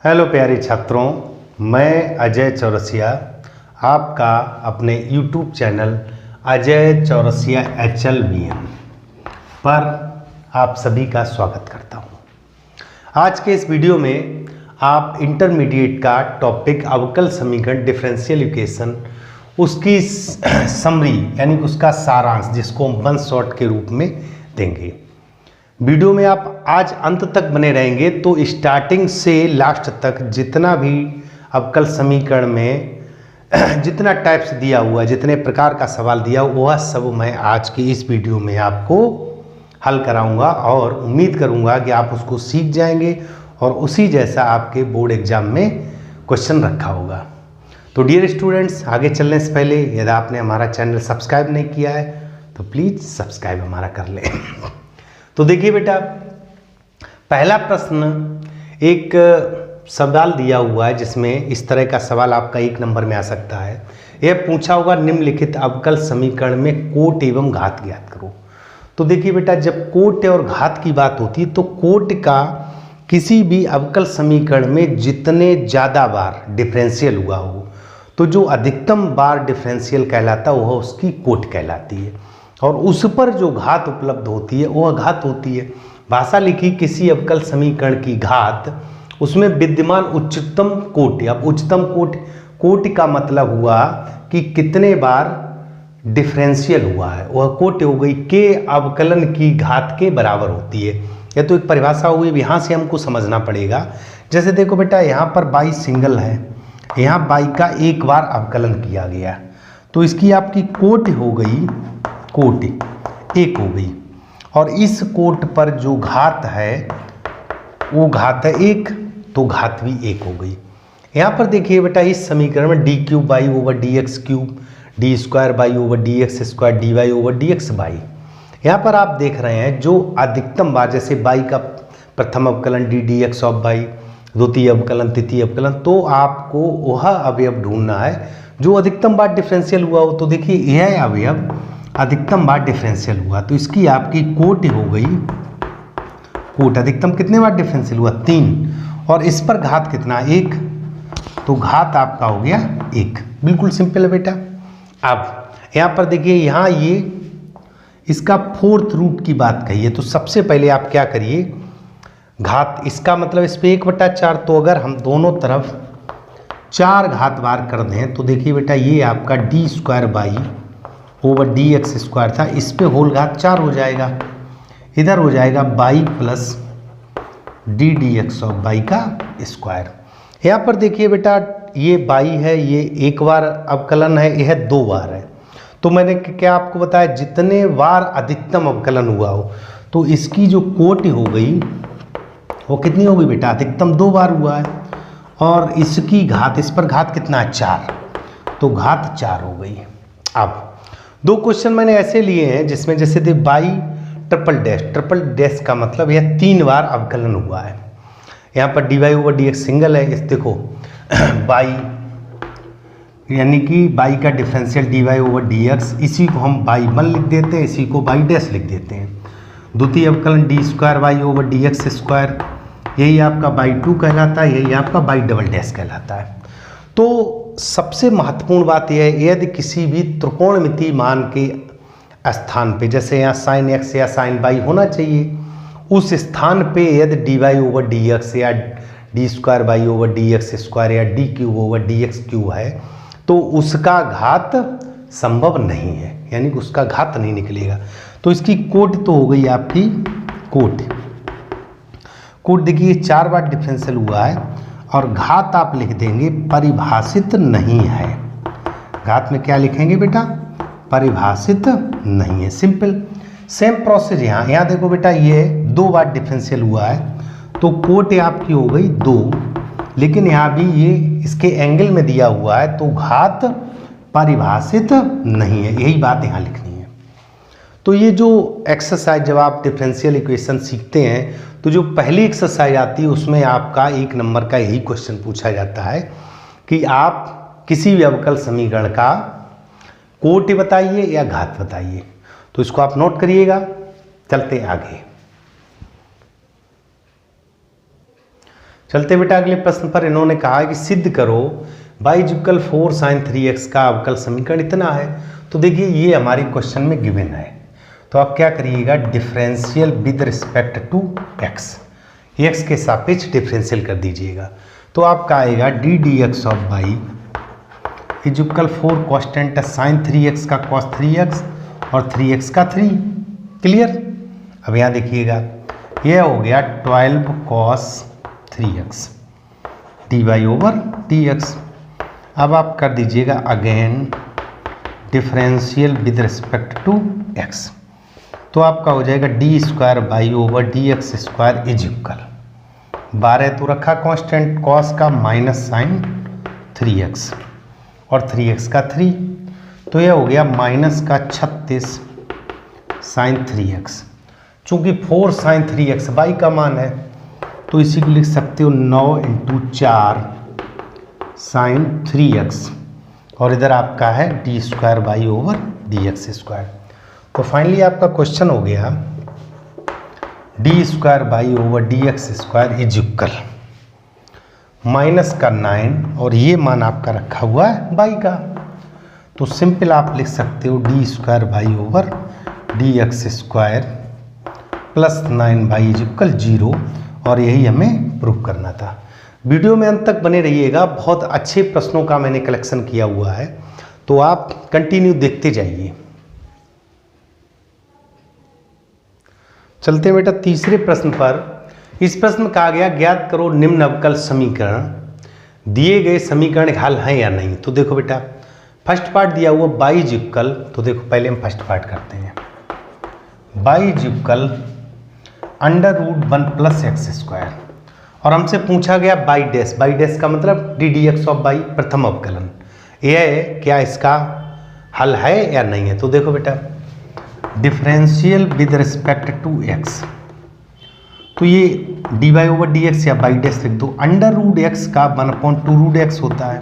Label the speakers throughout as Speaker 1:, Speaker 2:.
Speaker 1: Hello प्यारे छात्रों, मैं अजय चौरसिया आपका अपने YouTube channel Ajay Chaurasia HLBN पर आप सभी का स्वागत करता हूं। आज के इस वीडियो में आप इंटरमीडिएट का टॉपिक अवकल समीकरण डिफरेंशियल इक्वेशन उसकी समरी यानी उसका सारांश जिसको हम वन शॉट के रूप में देंगे। वीडियो में आप आज अंत तक बने रहेंगे तो स्टार्टिंग से लास्ट तक जितना भी अवकल समीकरण में जितना टाइप्स दिया हुआ है, जितने प्रकार का सवाल दिया हुआ वह सब मैं आज की इस वीडियो में आपको हल कराऊंगा और उम्मीद करूंगा कि आप उसको सीख जाएंगे और उसी जैसा आपके बोर्ड एग्जाम में क्वेश्चन रखा होगा। तो डियर स्टूडेंट्स, आगे चलने से पहले यदि आपने हमारा चैनल सब्सक्राइब नहीं किया है तो प्लीज़ सब्सक्राइब हमारा कर लें। तो देखिए बेटा, पहला प्रश्न एक सवाल दिया हुआ है जिसमें इस तरह का सवाल आपका 1 नंबर में आ सकता है। यह पूछा होगा निम्नलिखित अवकल समीकरण में कोट एवं घात ज्ञात करो। तो देखिए बेटा, जब कोट और घात की बात होती है तो कोट का किसी भी अवकल समीकरण में जितने ज़्यादा बार डिफरेंशियल हुआ हो तो जो अधिकतम बार डिफरेंशियल कहलाता है वह उसकी कोट कहलाती है और उस पर जो घात उपलब्ध होती है वह घात होती है। भाषा लिखी किसी अवकल समीकरण की घात, उसमें विद्यमान उच्चतम कोटि। अब उच्चतम कोटि का मतलब हुआ कि कितने बार डिफरेंशियल हुआ है, वह कोटि हो गई के अवकलन की घात के बराबर होती है। यह तो एक परिभाषा हुई, यहाँ से हमको समझना पड़ेगा। जैसे देखो बेटा, यहाँ पर बाई सिंगल है, यहाँ बाई का एक बार अवकलन किया गया तो इसकी आपकी कोटि हो गई, कोटि एक हो गई और इस कोट पर जो घात है वो घात है 1 तो घात भी 1 हो गई। यहाँ पर देखिए बेटा, इस समीकरण में d cube y over d x cube, d square y over d x square, d y over d x y. यहाँ पर आप देख रहे हैं जो अधिकतम बार, जैसे बाई का प्रथम अवकलन D d x of by, द्वितीय अवकलन, तृतीय अवकलन, तो आपको वह अवयव ढूंढना है जो अधिकतम बार डिफरेंशियल हुआ हो। तो देखिए यह अवयव अधिकतम बार डिफरेंशियल हुआ तो इसकी आपकी कोटि हो गई, कोट अधिकतम कितने बार डिफरेंशियल हुआ 3 और इस पर घात कितना 1 तो घात आपका हो गया 1। बिल्कुल सिंपल है बेटा। अब यहाँ पर देखिए, यहाँ ये इसका 4th रूट की बात कही है तो सबसे पहले आप क्या करिए, घात इसका मतलब इस पर 1/4 तो अगर हम दोनों तरफ 4 घात बार कर दें तो देखिए बेटा, ये आपका D square y over d x square था, इस पे होल घात 4 हो जाएगा, इधर हो जाएगा by plus D d x of by का स्क्वायर। यहाँ पर देखिए बेटा, ये बाई है, ये एक बार अवकलन है, यह 2 बार है। तो मैंने क्या आपको बताया, जितने बार अधिकतम अवकलन हुआ हो तो इसकी जो कोटि हो गई वो कितनी हो गई बेटा, अधिकतम 2 बार हुआ है और इसकी घात, इस पर घात कितना है 4 तो घात 4 हो गई। अब 2 क्वेश्चन मैंने ऐसे लिए हैं जिसमें जैसे दे बाई ट्रिपल डैश का मतलब यह 3 बार अवकलन हुआ है। यहाँ पर d y over d x single है, इस देखो बाई यानी कि बाई का differential d y over d x, इसी को हम बाई 1 लिख देते हैं, इसी को बाई डैश लिख देते हैं। द्वितीय अवकलन d square y over d x square, यही आपका बाई 2 कहलाता है, यही आपका बाई डबल डैश कहलाता है। तो सबसे महत्वपूर्ण बात यह है, यदि किसी भी त्रिकोणमितीय मान के स्थान पे, जैसे यहाँ साइन एक्स या साइन बाई होना चाहिए, उस स्थान पे यदि d y over d x या d square y over d x square या d cube over d x cube है तो उसका घात संभव नहीं है, यानी कि उसका घात नहीं निकलेगा। तो इसकी कोट तो हो गई आपकी कोट देखिए 4 बार डिफरेंशियल हुआ है और घात आप लिख देंगे परिभाषित नहीं है। घात में क्या लिखेंगे बेटा, परिभाषित नहीं है। सिंपल सेम प्रोसेस यहाँ देखो बेटा, ये 2 बार डिफरेंशियल हुआ है तो कोट आपकी हो गई 2, लेकिन यहाँ भी ये इसके एंगल में दिया हुआ है तो घात परिभाषित नहीं है, यही बात यहाँ लिखनी है। तो ये जो एक्सरसाइज, जब आप डिफरेंशियल इक्वेशन सीखते हैं तो जो पहली एक्सरसाइज आती है उसमें आपका 1 नंबर का यही क्वेश्चन पूछा जाता है कि आप किसी भी अवकल समीकरण का कोटि बताइए या घात बताइए। तो इसको आप नोट करिएगा, चलते आगे। चलते बेटा अगले प्रश्न पर। इन्होंने कहा है कि सिद्ध करो y इक्वल 4 sin 3x का अवकल समीकरण इतना है। तो देखिए ये हमारे क्वेश्चन में गिवन है, तो आप क्या करिएगा, differential with respect to x, x के सापेक्ष डिफरेंशियल कर दीजिएगा। तो आपका आएगा d d x of y is equal 4 constant sine 3x का कॉस 3x और 3x का 3। क्लियर। अब यहाँ देखिएगा यह हो गया 12 cos 3x dy over dx। अब आप कर दीजिएगा again differential with respect to x, तो आपका हो जाएगा d square y over d x square is equal 12 तो रखा कांस्टेंट कॉस का माइनस साइन 3x और 3x का 3, तो यह हो गया माइनस का 36 साइन 3x। चूंकि 4 साइन 3x बाई का मान है तो इसी को लिख सकते हो 9 इंटू 4 साइन 3x और इधर आपका है D square y over d x square. तो फाइनली आपका क्वेश्चन हो गया d square y over d x square is equal minus का 9 और ये मान आपका रखा हुआ है बाई का, तो सिंपल आप लिख सकते हो D square y over d x square plus 9 by is equal 0, और यही हमें प्रूव करना था। वीडियो में अंत तक बने रहिएगा, बहुत अच्छे प्रश्नों का मैंने कलेक्शन किया हुआ है, तो आप कंटिन्यू देखते जाइए। चलते हैं बेटा तीसरे प्रश्न पर। इस प्रश्न में कहा गया ज्ञात करो निम्न अवकल समीकरण दिए गए समीकरण हल हैं या नहीं। तो देखो बेटा फर्स्ट पार्ट दिया हुआ बाई इक्वल, तो देखो पहले हम फर्स्ट पार्ट करते हैं। Y equal under root 1 plus x square, और हमसे पूछा गया बाई डैश का मतलब d d x of y प्रथम अवकलन, यह क्या इसका हल है या नहीं है। तो देखो बेटा differential with respect to x, तो ये d y over d x या बाई डैश लिख दो। अंडर रूट एक्स का 1/2 रूट एक्स होता है।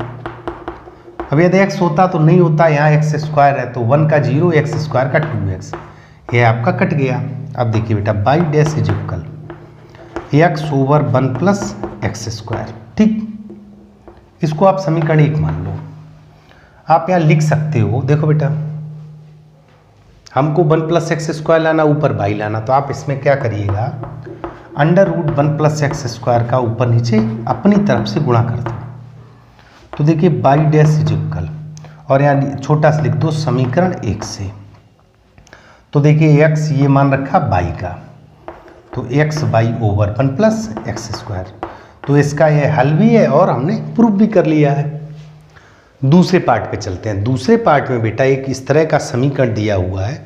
Speaker 1: अब यदि एक्स होता तो नहीं होता, यहाँ एक्स स्क्वायर है तो 1 का 0 एक्स स्क्वायर का 2x, ये आपका कट गया। अब देखिए बेटा by dash is equal x over 1 plus x square, ठीक। इसको आप समीकरण 1 मान लो। आप यहाँ लिख सकते हो, देखो बेटा हमको 1 प्लस एक्स स्क्वायर लाना, ऊपर बाई लाना, तो आप इसमें क्या करिएगा, under root 1 plus x square का ऊपर नीचे अपनी तरफ से गुणा कर दो। तो देखिए बाई डैश इज इक्वल, और यहाँ छोटा सा लिख दो समीकरण 1 से। तो देखिए x ये मान रखा बाई का, तो x by over 1 plus x square, तो इसका ये हल भी है और हमने प्रूफ भी कर लिया है। दूसरे पार्ट पे चलते हैं। दूसरे पार्ट में बेटा एक इस तरह का समीकरण दिया हुआ है,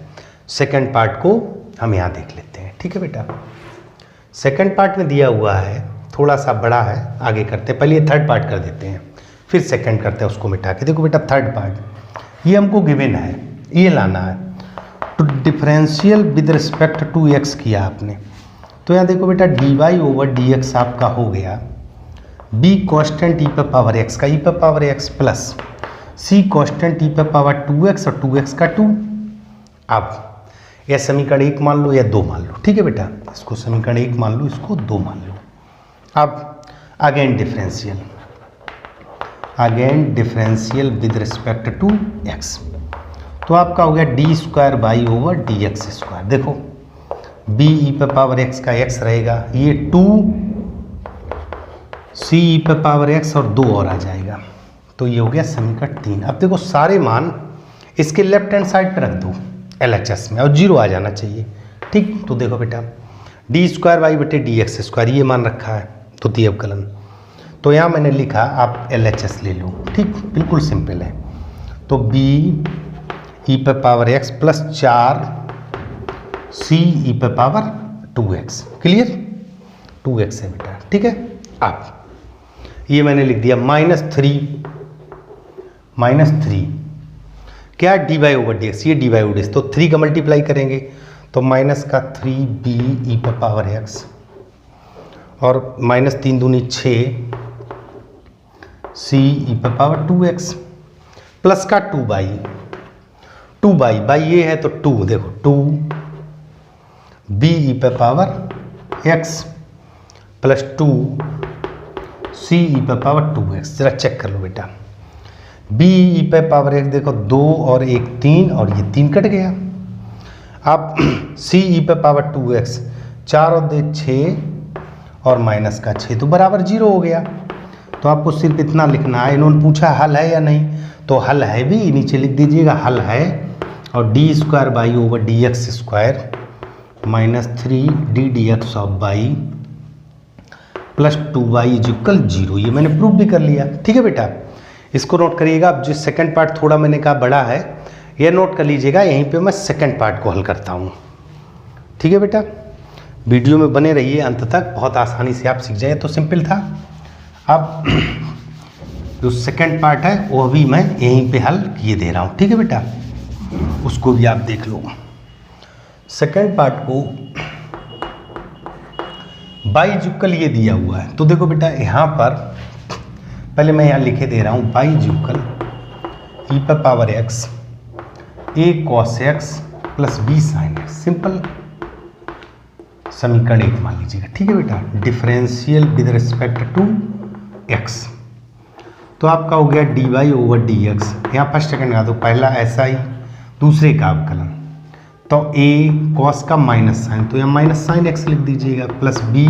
Speaker 1: सेकंड पार्ट को हम यहाँ देख लेते हैं, ठीक है बेटा। सेकंड पार्ट में दिया हुआ है, थोड़ा सा बड़ा है, आगे करते हैं। पहले ये थर्ड पार्ट कर देते हैं, फिर सेकंड करते हैं, उसको मिटा के। देखो बेटा थर्ड पार्ट ये हमको गिवन है, ये लाना है। तो differential with respect to x किया आपने, तो यहाँ देखो बेटा d y over d x आपका हो गया बी कॉन्स्टेंट ई पे पावर एक्स का ई पे पावर एक्स प्लस सी कॉन्स्टेंट ई पे पावर 2x और 2x का 2। अब यह समीकरण 1 मान लो या 2 मान लो, ठीक है बेटा। इसको समीकरण 1 मान लो, इसको 2 मान लो। अब again differential with respect to x, तो आपका हो गया d square y over d x square. देखो बी ई पे पावर एक्स का x रहेगा, ये 2 सी ई पे पावर x और 2 और आ जाएगा, तो ये हो गया समीकरण 3। अब देखो सारे मान इसके लेफ्ट हैंड साइड पे रख दो LHS में, और 0 आ जाना चाहिए, ठीक। तो देखो बेटा डी स्क्वायर बाई बटे डी एक्स स्क्वायर ये मान रखा है द्वितीय अवकलन, तो यहाँ मैंने लिखा आप LHS ले लो, ठीक, बिल्कुल सिंपल है। तो बी ई पे पावर एक्स प्लस 4 सी ई पे पावर 2x, क्लियर। 2x है बेटा, ठीक है। अब ये मैंने लिख दिया -3 क्या d y over d x, ये d y over d x, तो 3 का मल्टीप्लाई करेंगे तो माइनस का 3b ई पे पावर x और -3 दूनी 6 सी ई पे पावर 2x प्लस का 2 बाई ये है तो 2, देखो 2 बी ई पे पावर x प्लस 2 सी ई पे पावर 2x, जरा चेक कर लो बेटा। बी ई पे पावर x देखो 2 और 1 3 और ये 3 कट गया। अब सी ई पे पावर 2x 4 और 2 6 और माइनस का 6 तो बराबर 0 हो गया। तो आपको सिर्फ इतना लिखना है। इन्होंने पूछा हल है या नहीं, तो हल है भी, नीचे लिख दीजिएगा हल है। और D square y over d x square minus 3 D d x of by plus 2y is equal 0। ये मैंने प्रूव भी कर लिया। ठीक है बेटा, इसको नोट करिएगा। अब जो सेकंड पार्ट थोड़ा मैंने कहा बड़ा है, ये नोट कर लीजिएगा। यहीं पे मैं सेकंड पार्ट को हल करता हूँ। ठीक है बेटा, वीडियो में बने रहिए अंत तक, बहुत आसानी से आप सीख जाए। तो सिंपल था। अब जो सेकंड पार्ट है वो भी मैं यहीं पे हल किए दे रहा हूँ। ठीक है बेटा, उसको भी आप देख लो। सेकंड पार्ट को बाई इक्वल ये दिया हुआ है, तो देखो बेटा यहाँ पर पहले मैं यहाँ लिखे दे रहा हूँ बाई इक्वल ई पे power x a cos x plus b sin x। Simple समीकरण 1 मान लीजिएगा। ठीक है बेटा, differential with respect to x। तो आपका हो गया dy ओवर dx। यहाँ फर्स्ट सेकंड का तो पहला ऐसा ही, दूसरे का अवकलन तो a cos का माइनस साइन, तो यहाँ माइनस साइन x लिख दीजिएगा प्लस b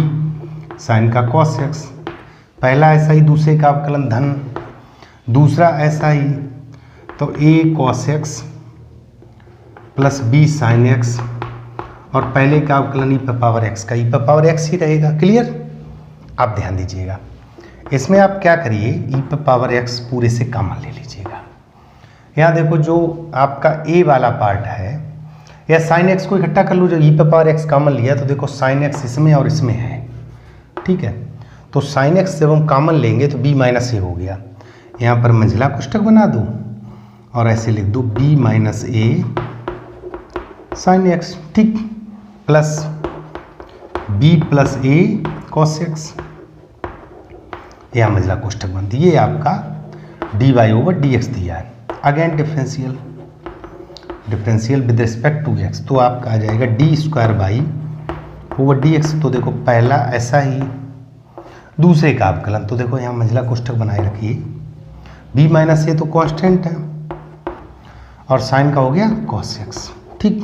Speaker 1: साइन का cos x। पहला ऐसा ही, दूसरे का अवकलन धन, दूसरा ऐसा ही, तो a cos x plus b sine x और पहले का अवकलन e पे पावर x का e पे पावर x ही रहेगा। क्लियर? आप ध्यान दीजिएगा। इसमें आप क्या करिए, e पे पावर x पूरे से कॉमन ले लीजिएगा। यहाँ देखो जो आपका a वाला पार्ट है, या साइन x को इकट्ठा कर लो। जो e पे पावर x कॉमन लिया तो देखो साइन x इसमें और इसमें है। ठीक है, तो साइन x जब हम कॉमन लेंगे तो b माइनस ए हो गया। यहाँ पर मंझला कोष्ठक बना दूँ और ऐसे लिख दूँ b minus a sine x। ठीक, plus b plus a cos x। यहाँ मंझला कोष्ठक बन दिए। आपका dy ओवर dx दिया है। Again differential with respect to x, तो आपका आ जाएगा d square y over d x. तो देखो पहला ऐसा ही, दूसरे का अवकलन, तो देखो यहाँ मंझला कोष्ठक बनाए रखिए। b माइनस ए तो कांस्टेंट है और साइन का हो गया cos x। ठीक,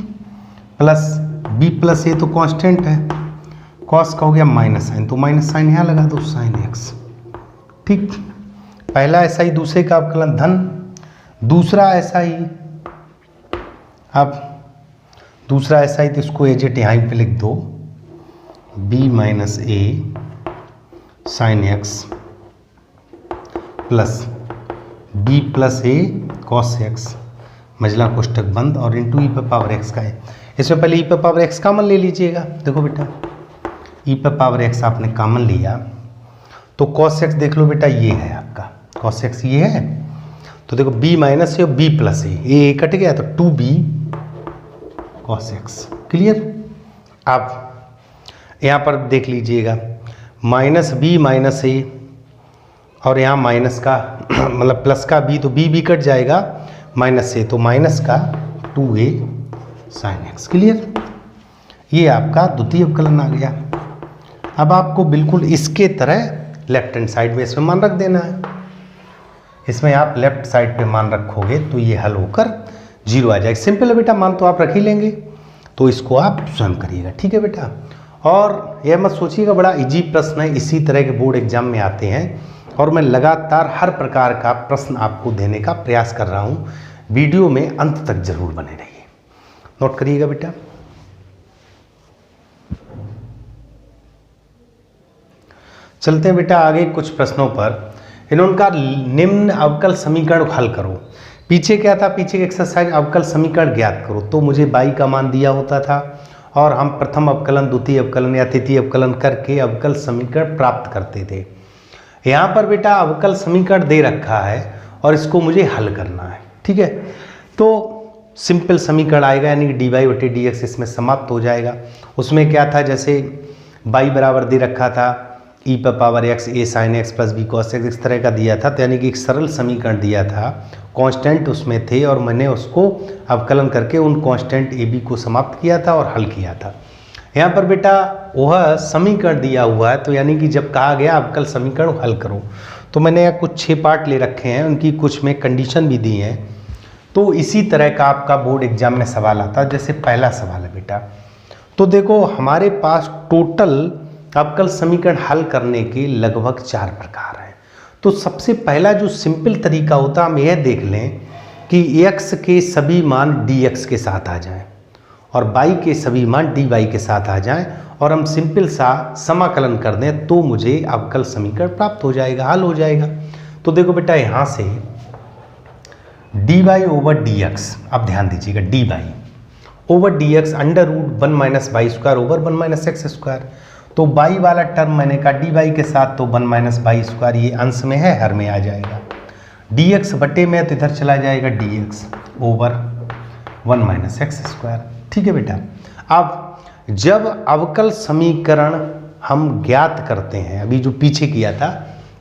Speaker 1: प्लस b प्लस ए तो कांस्टेंट है, cos का हो गया माइनस साइन, तो माइनस साइन यहाँ लगा दो साइन x। ठीक, पहला ऐसा ही, दूसरे का अवकलन धन, दूसरा ऐसा ही। अब दूसरा ऐसा ही तो इसको एजेट यहाँ पे लिख दो b minus a sine x plus b plus a cos x, मझला कोष्ठक बंद और इंटू ई पे पावर x का है। इसमें पहले ई पे पावर x कॉमन ले लीजिएगा। देखो बेटा ई पे पावर x आपने कॉमन लिया तो cos x देख लो बेटा, ये है आपका cos x, ये है। तो देखो b माइनस ए और b प्लस ए कट गया तो 2b cos x। क्लियर? आप यहाँ पर देख लीजिएगा माइनस b माइनस ए और यहाँ माइनस का मतलब प्लस का b, तो b कट जाएगा, माइनस ए तो माइनस का 2a साइन x। क्लियर? ये आपका द्वितीय अवकलन आ गया। अब आपको बिल्कुल इसके तरह लेफ्ट हैंड साइड में इसमें मान रख देना है। इसमें आप लेफ्ट साइड पे मान रखोगे तो ये हल होकर 0 आ जाएगा। सिंपल है बेटा, मान तो आप रख ही लेंगे, तो इसको आप स्वयं करिएगा। ठीक है बेटा, और यह मत सोचिएगा बड़ा इजी प्रश्न है, इसी तरह के बोर्ड एग्जाम में आते हैं और मैं लगातार हर प्रकार का प्रश्न आपको देने का प्रयास कर रहा हूँ। वीडियो में अंत तक जरूर बने रहिए। नोट करिएगा बेटा। चलते हैं बेटा आगे कुछ प्रश्नों पर। इन्होंने कहा निम्न अवकल समीकरण हल करो। पीछे क्या था, पीछे की एक्सरसाइज अवकल समीकरण ज्ञात करो, तो मुझे बाई का मान दिया होता था और हम प्रथम अवकलन, द्वितीय अवकलन या तृतीय अवकलन करके अवकल समीकरण प्राप्त करते थे। यहाँ पर बेटा अवकल समीकरण दे रखा है और इसको मुझे हल करना है। ठीक है, तो सिंपल समीकरण आएगा, यानी कि डी वाई बटे डी एक्स इसमें समाप्त हो जाएगा। उसमें क्या था, जैसे बाई बराबर दे रखा था ई पे power x a sine x plus b cos x, इस तरह का दिया था। तो यानी कि एक सरल समीकरण दिया था, कांस्टेंट उसमें थे और मैंने उसको अवकलन करके उन कांस्टेंट ए बी को समाप्त किया था और हल किया था। यहाँ पर बेटा वह समीकरण दिया हुआ है, तो यानी कि जब कहा गया अवकल समीकरण हल करो, तो मैंने यहाँ कुछ 6 पार्ट ले रखे हैं, उनकी कुछ में कंडीशन भी दी हैं। तो इसी तरह का आपका बोर्ड एग्जाम में सवाल आता है। जैसे पहला सवाल है बेटा, तो देखो हमारे पास टोटल अवकल समीकरण हल करने के लगभग 4 प्रकार हैं। तो सबसे पहला जो सिंपल तरीका होता है, हम यह देख लें कि x के सभी मान dx के साथ आ जाएं और y के सभी मान dy के साथ आ जाएं और हम सिंपल सा समाकलन कर दें, तो मुझे अवकल समीकरण प्राप्त हो जाएगा, हल हो जाएगा। तो देखो बेटा यहाँ से dy ओवर dx, अब ध्यान दीजिएगा, dy over dx under root 1 minus y square over 1 minus x square. तो y वाला टर्म मैंने कहा dy के साथ, तो 1 माइनस वाई स्क्वायर ये अंश में है, हर में आ जाएगा। dx बटे में तो इधर चला जाएगा dx over 1 minus x square. ठीक है बेटा, अब जब अवकल समीकरण हम ज्ञात करते हैं, अभी जो पीछे किया था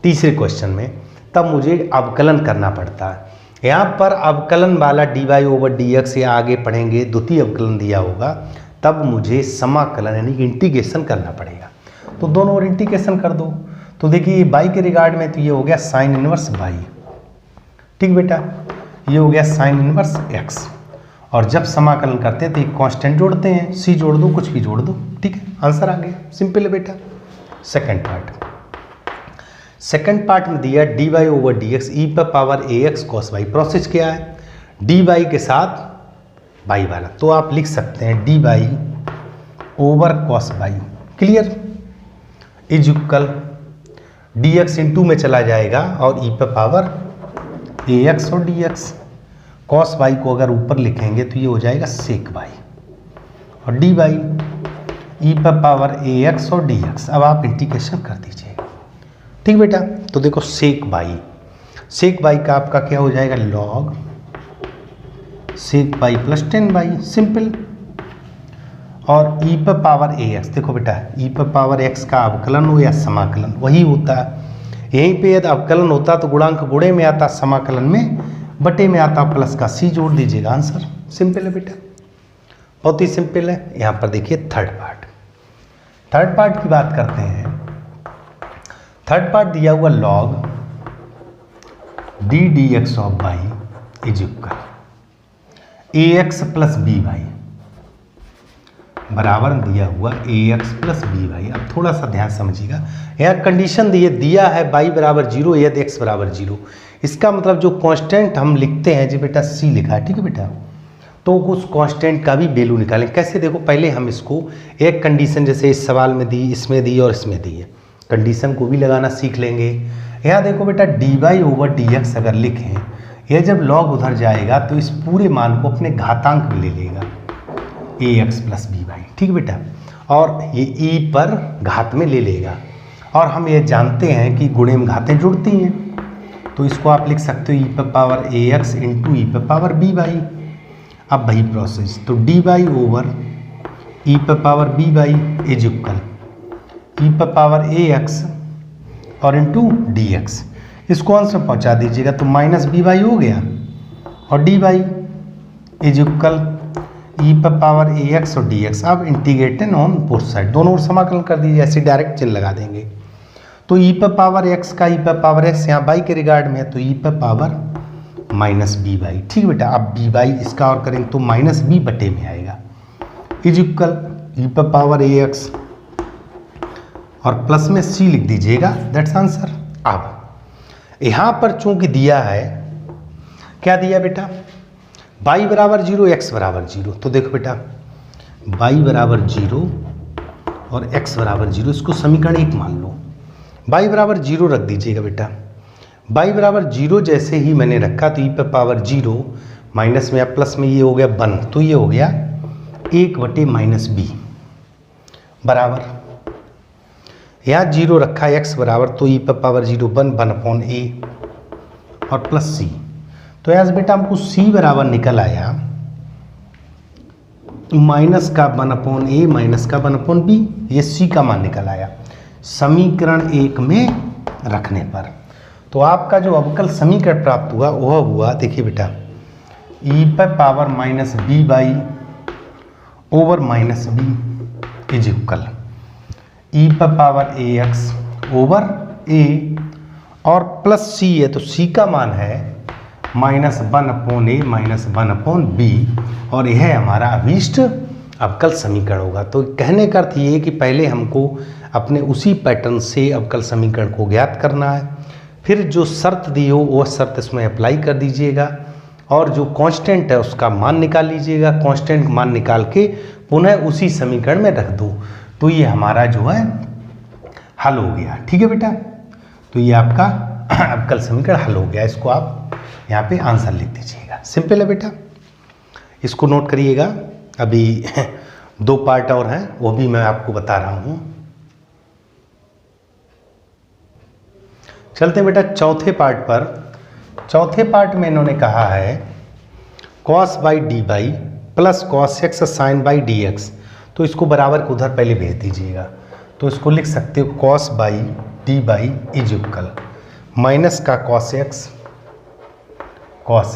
Speaker 1: तीसरे क्वेश्चन में, तब मुझे अवकलन करना पड़ता है। यहाँ पर अवकलन वाला dy ओवर dx, या आगे पढ़ेंगे द्वितीय अवकलन दिया होगा, तब मुझे समाकलन यानी कि इंटीग्रेशन करना पड़ेगा। तो दोनों ओर इंटीग्रेशन कर दो। तो देखिए y के रिगार्ड में तो ये हो गया साइन इनवर्स y, ठीक बेटा, ये हो गया साइन इनवर्स x, और जब समाकलन करते हैं तो एक कांस्टेंट जोड़ते हैं, c जोड़ दो, कुछ भी जोड़ दो, ठीक है, आंसर आ गया, सिंपल है बेटा। सेकंड पार्ट में दिया dy ओवर dx e पर power ax cos y। Process क्या है, dy के साथ y वाला, तो आप लिख सकते हैं dy over cos y, clear, is equal dx into में चला जाएगा और e पर पावर ax और dx। cos y को अगर ऊपर लिखेंगे तो ये हो जाएगा sec y, और dy e पर पावर ax और dx। अब आप इंटीग्रेशन कर दीजिएगा, ठीक बेटा। तो देखो sec y का आपका क्या हो जाएगा, log sec y plus 10y, simple. और e पर पावर ax, देखो बेटा e पर पावर x का अवकलन हो या समाकलन वही होता है। यहीं पे यदि अवकलन होता तो गुणांक गुणे में आता, समाकलन में बटे में आता, प्लस का c जोड़ दीजिएगा, आंसर सिंपल है बेटा, बहुत ही सिंपल है। यहाँ पर देखिए थर्ड पार्ट की बात करते हैं। थर्ड पार्ट दिया हुआ log d dx of y is equal ax plus b y, बराबर दिया हुआ ax प्लस बी वाई। अब थोड़ा सा ध्यान समझिएगा, यहाँ कंडीशन दिया है y बराबर 0 यदि x बराबर 0। इसका मतलब जो कांस्टेंट हम लिखते हैं, जी बेटा c लिखा है, ठीक है बेटा, तो उस कांस्टेंट का भी वैल्यू निकालें। कैसे, देखो पहले हम इसको एक कंडीशन जैसे इस सवाल में दी, इसमें दी और इसमें दी है, कंडीशन को भी लगाना सीख लेंगे। यहाँ देखो बेटा dy ओवर dx अगर लिखें, यह जब log उधर जाएगा तो इस पूरे मान को अपने घातांक में ले लेगा, ax प्लस बी वाई, ठीक बेटा, और ये e पर घात में ले लेगा। और हम ये जानते हैं कि गुणे में घातें जुड़ती हैं, तो इसको आप लिख सकते हो e पर पावर ax इंटू e पर पावर बी वाई। अब वही प्रोसेस, तो dy ओवर e पर power b y is equal e पर पावर ax और इंटू dx। इसको अंश में पहुँचा दीजिएगा तो माइनस बी वाई हो गया, और dy इज इक्वल e पर पावर ax और dx। अब इंटीग्रेटेड ऑन बोथ साइड, दोनों ओर समाकलन कर दीजिए, ऐसे डायरेक्ट चिन्ह लगा देंगे। तो e पर पावर x का e पर पावर x यहाँ y के रिगार्ड में है, तो e पर पावर माइनस बी वाई, ठीक बेटा। अब बी वाई इसका और करेंगे तो माइनस बी बटे में आएगा, इज इक्वल e पर पावर ax और प्लस में c लिख दीजिएगा, दैट्स आंसर। अब यहाँ पर चूंकि दिया है, क्या दिया बेटा, y बराबर 0 x बराबर 0, तो देखो बेटा y बराबर 0 और x बराबर 0, इसको समीकरण 1 मान लो। y बराबर 0 रख दीजिएगा बेटा, y बराबर 0 जैसे ही मैंने रखा तो e पर पावर 0 माइनस में या प्लस में ये हो गया 1, तो ये हो गया 1 बटे माइनस बी, बराबर यहाँ 0 रखा x बराबर, तो e पर पावर 0 1 अपॉन a और प्लस c। तो यहाँ से बेटा हमको c बराबर निकल आया माइनस का 1 अपॉन a माइनस का 1 अपॉन b, ये c का मान निकल आया समीकरण 1 में रखने पर। तो आपका जो अवकल समीकरण प्राप्त हुआ वह हुआ, देखिए बेटा e पर power minus b by over minus b is equal e पर power a x over a और प्लस सी है तो सी का मान है -1/a -1/b और यह हमारा अभीष्ट अवकल समीकरण होगा। तो कहने का अर्थ ये है कि पहले हमको अपने उसी पैटर्न से अवकल समीकरण को ज्ञात करना है, फिर जो शर्त दी हो वह शर्त इसमें अप्लाई कर दीजिएगा और जो कांस्टेंट है उसका मान निकाल लीजिएगा। कांस्टेंट मान निकाल के पुनः उसी समीकरण में रख दो तो ये हमारा जो है हल हो गया। ठीक है बेटा, तो ये आपका अवकल समीकरण हल हो गया। इसको आप यहाँ पे आंसर लिख दीजिएगा। सिंपल है बेटा, इसको नोट करिएगा। अभी 2 पार्ट और हैं वो भी मैं आपको बता रहा हूँ। चलते हैं बेटा चौथे पार्ट पर। चौथे पार्ट में इन्होंने कहा है cos y d y plus cos x sine y d x, तो इसको बराबर को उधर पहले भेज दीजिएगा। तो इसको लिख सकते हो cos y d y is equal minus का cos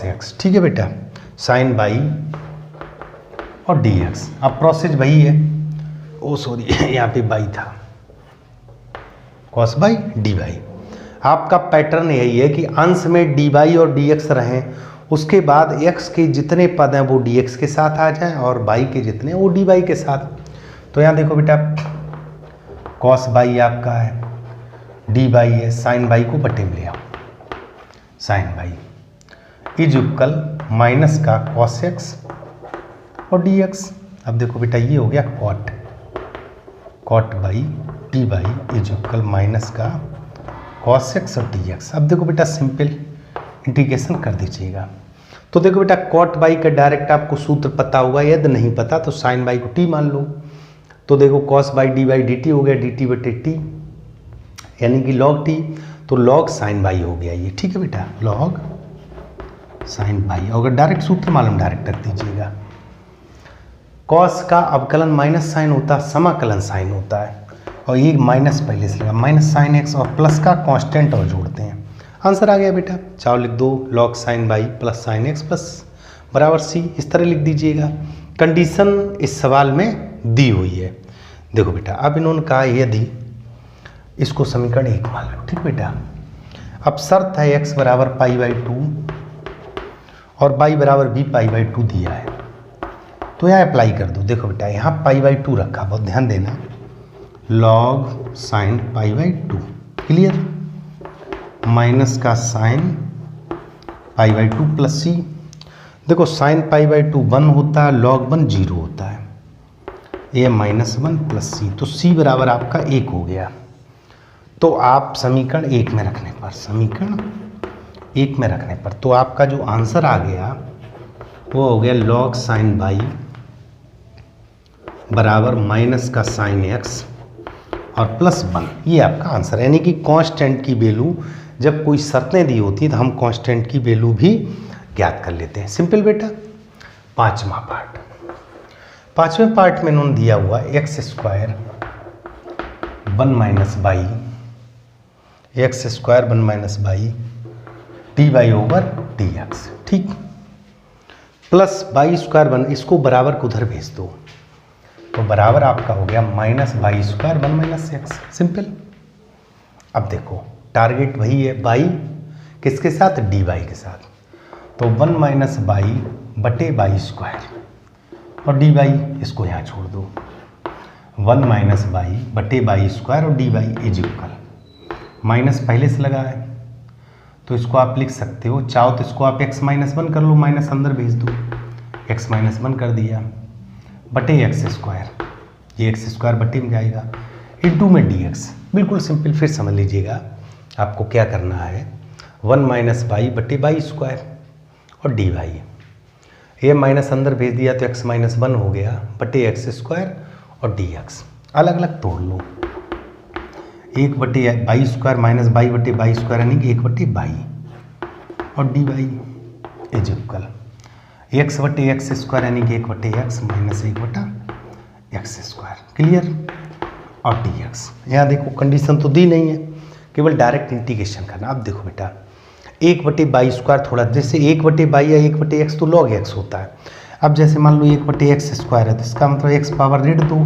Speaker 1: एक्स, ठीक है बेटा, साइन बाई और डी एक्स। अब प्रोसेस वही है, ओ सॉरी यहाँ पे बाई था, cos बाई डी बाई। आपका पैटर्न यही है कि अंश में डी बाई और डी एक्स रहें, उसके बाद x के जितने पद हैं वो dx के साथ आ जाएं और y के जितने वो dy के साथ। तो यहाँ देखो बेटा cos बाई आपका है, dy है, sin बाई को बटे में ले आओ, sin by is equal minus का cos x और dx। अब देखो बेटा ये हो गया cot by dy is equal minus का cos x और dx। अब देखो बेटा सिंपल इंटीग्रेशन कर दीजिएगा। तो देखो बेटा कॉट बाई का डायरेक्ट आपको सूत्र पता होगा, यदि नहीं पता तो साइन बाई को टी मान लो। तो देखो cos by d by D T हो गया, डी टी बटे टी यानी कि लॉग टी, तो लॉग साइन बाई हो गया ये। ठीक है बेटा, लॉग साइन बाई। अगर डायरेक्ट सूत्र मालूम डायरेक्ट रख दीजिएगा। कॉस का अवकलन माइनस साइन होता है, समाकलन साइन होता है, और ये माइनस पहले से लगा, माइनस साइन एक्स और प्लस का कांस्टेंट और जोड़ते हैं, आंसर आ गया बेटा। चाहो लिख दो log sign by plus sign x plus बराबर सी, इस तरह लिख दीजिएगा। कंडीशन इस सवाल में दी हुई है। देखो बेटा अब इन्होंने कहा यदि इसको समीकरण 1 मान लो, ठीक बेटा। अब शर्त है x बराबर पाई बाई 2 और y बराबर भी पाई बाई 2 दिया है, तो यहाँ अप्लाई कर दो। देखो बेटा यहाँ पाई बाई 2 रखा, बहुत ध्यान देना, log sine pi by 2, clear, minus का साइन पाई बाई 2 प्लस सी। देखो साइन पाई बाई 2 1 होता है, लॉग 1 0 होता है, ये -1 प्लस सी, तो सी बराबर आपका 1 हो गया। तो आप समीकरण 1 में रखने पर, समीकरण 1 में रखने पर तो आपका जो आंसर आ गया वो हो गया लॉग साइन बाई बराबर माइनस का साइन एक्स और प्लस 1, ये आपका आंसर है। यानी कि कांस्टेंट की वैल्यू जब कोई शर्तें दी होती हैं तो हम कांस्टेंट की वैल्यू भी ज्ञात कर लेते हैं। सिंपल बेटा। पांचवा पार्ट, पांचवें पार्ट में इन्होंने दिया हुआ x square 1 minus by, x square 1 minus by d by over d x, ठीक, प्लस बाई स्क्वायर 1, इसको बराबर को उधर भेज दो, तो बराबर आपका हो गया minus by square 1 minus x, simple. अब देखो टारगेट वही है, बाई किसके साथ, डी बाई के साथ, तो 1 माइनस बाई बटे बाई स्क्वायर और डी बाई, इसको यहाँ छोड़ दो, 1 माइनस बाई बटे बाई स्क्वायर और d y is equal, minus पहले से लगा है तो इसको आप लिख सकते हो, चाहो तो इसको आप x माइनस 1 कर लो, माइनस अंदर भेज दो, x माइनस 1 कर दिया बटे एक्स स्क्वायर, ये एक्स स्क्वायर बटे में जाएगा, इंटू में डी एक्स, बिल्कुल सिंपल। फिर समझ लीजिएगा आपको क्या करना है, 1 माइनस बाई बटे बाई स्क्वायर और डी वाई, ये माइनस अंदर भेज दिया तो x माइनस 1 हो गया बटे एक्स स्क्वायर और डी एक्स, अलग अलग तोड़ लो, 1 बटे बाई स्क्वायर माइनस बाई बटे बाई स्क्वायर यानी कि 1 बटे बाई और d y is equal x बटे एक्स स्क्वायर यानी कि 1 बटे एक्स माइनस 1 बटा एक्स स्क्वायर, क्लियर, और डी एक्स। यहाँ देखो कंडीशन तो दी नहीं है, केवल डायरेक्ट इंटीग्रेशन करना। अब देखो बेटा 1 बटे बाई स्क्वायर, थोड़ा जैसे 1 बटे बाई या 1 बटे एक्स तो लॉग एक्स होता है। अब जैसे मान लो 1 बटे एक्स स्क्वायर है तो इसका मतलब एक्स पावर रेड दो,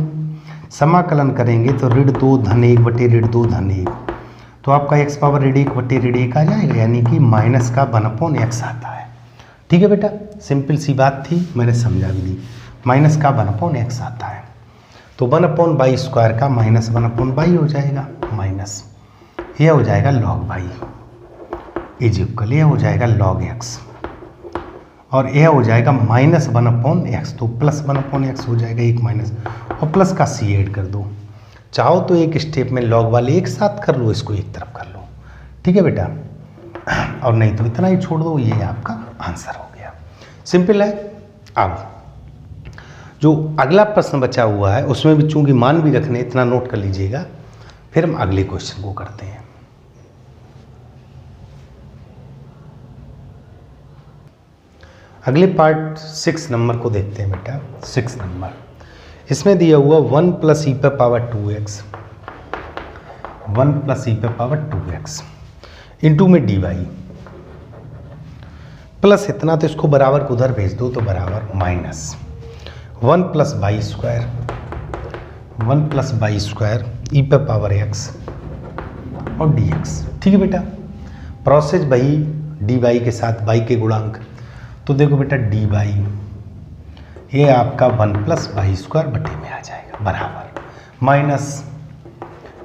Speaker 1: समाकलन करेंगे तो ऋण 2 धन 1 बटे ऋण 2 धन 1, तो आपका x पावर ऋण 1 बटे ऋण 1 आ जाएगा, यानी कि माइनस का 1/x आता है। ठीक है बेटा, सिंपल सी बात थी, मैंने समझा भी दी। माइनस का 1/x आता है, तो 1/y² का माइनस 1/y हो जाएगा, माइनस ये हो जाएगा log y इज इक्वल, ये हो जाएगा log x, और यह हो जाएगा माइनस 1/x, तो प्लस 1/x हो जाएगा, एक माइनस और प्लस का c ऐड कर दो। चाहो तो एक स्टेप में log वाले एक साथ कर लो, इसको एक तरफ कर लो। ठीक है बेटा, और नहीं तो इतना ही छोड़ दो, ये आपका आंसर हो गया। सिंपल है। अब जो अगला प्रश्न बचा हुआ है उसमें भी चूंकि मान भी रखने, इतना नोट कर लीजिएगा, फिर हम अगले क्वेश्चन को करते हैं। अगले पार्ट 6 नंबर को देखते हैं बेटा। 6 नंबर, इसमें दिया हुआ 1 + e⁻²x, 1 + e⁻²x इंटू में dy प्लस इतना, तो इसको बराबर को उधर भेज दो, तो बराबर माइनस 1 + y², 1 + y² e⁻x और dx। ठीक है बेटा, प्रोसेस वही dy के साथ y के गुणांक, तो देखो बेटा dy ये आपका 1 + y² बटे में आ जाएगा, बराबर माइनस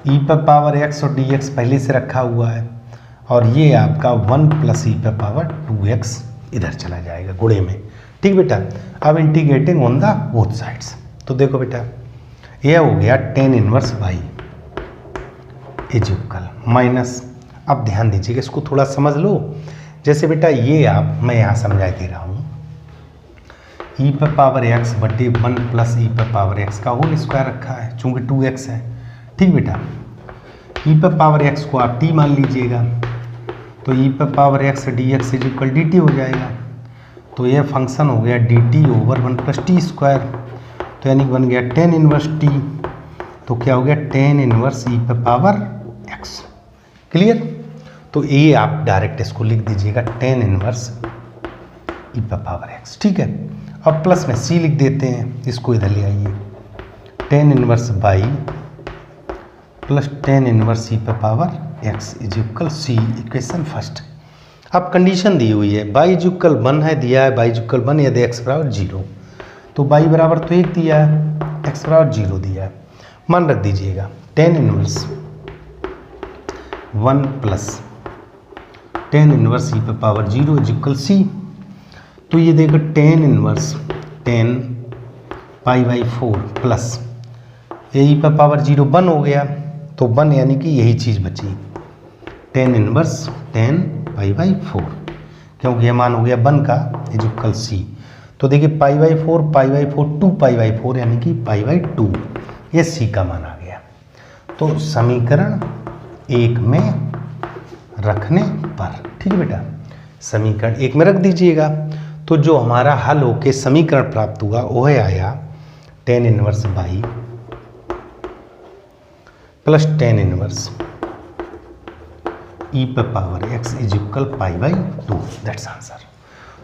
Speaker 1: e⁻x और dx पहले से रखा हुआ है, और ये आपका 1 + e⁻²x इधर चला जाएगा गुणे में। ठीक बेटा, अब integrating on the both sides, तो देखो बेटा यह हो गया tan 1 y is equal minus, अब ध्यान दीजिएगा, इसको थोड़ा समझ लो। जैसे बेटा ये आप, मैं यहाँ समझा दे रहा हूँ, e⁻x बटे 1 + e⁻x का होल स्क्वायर रखा है, चूँकि 2x है। ठीक बेटा, e⁻x को आप t मान लीजिएगा, तो e⁻x dx is equal dt हो जाएगा, तो यह फंक्शन हो गया dt ओवर 1 + t², तो यानी बन गया tan 1 t, तो क्या हो गया tan 1 e⁻x। क्लियर, तो ये आप डायरेक्ट इसको लिख दीजिएगा tan 1 e⁻x। ठीक है, अब प्लस में c लिख देते हैं, इसको इधर ले आइए, tan 1 y plus tan 1 e⁻x is equal c, equation first. अब कंडीशन दी हुई है, y इज इक्वल 1 है, दिया है y इज इक्वल 1 यदि x बराबर 0, तो y बराबर तो 1 दिया है, x बराबर 0 दिया है, मान रख दीजिएगा tan 1 1 plus tan 1 e⁻0 is equal c, तो ये देखो tan 1 10 π/4 प्लस ये e⁻0 1 हो गया, तो 1 यानी कि यही चीज़ बची, tan 1 10 π/4, क्योंकि ये मान हो गया 1 का इज इक्वल c, तो देखिए π/4 2 π/4 यानी कि π/2, ये c का मान आ गया। तो समीकरण 1 में रखने पर, ठीक है बेटा, समीकरण 1 में रख दीजिएगा, तो जो हमारा हल होके समीकरण प्राप्त हुआ वह आया tan 1 y plus tan 1 e⁻x is equal π/2, that's answer.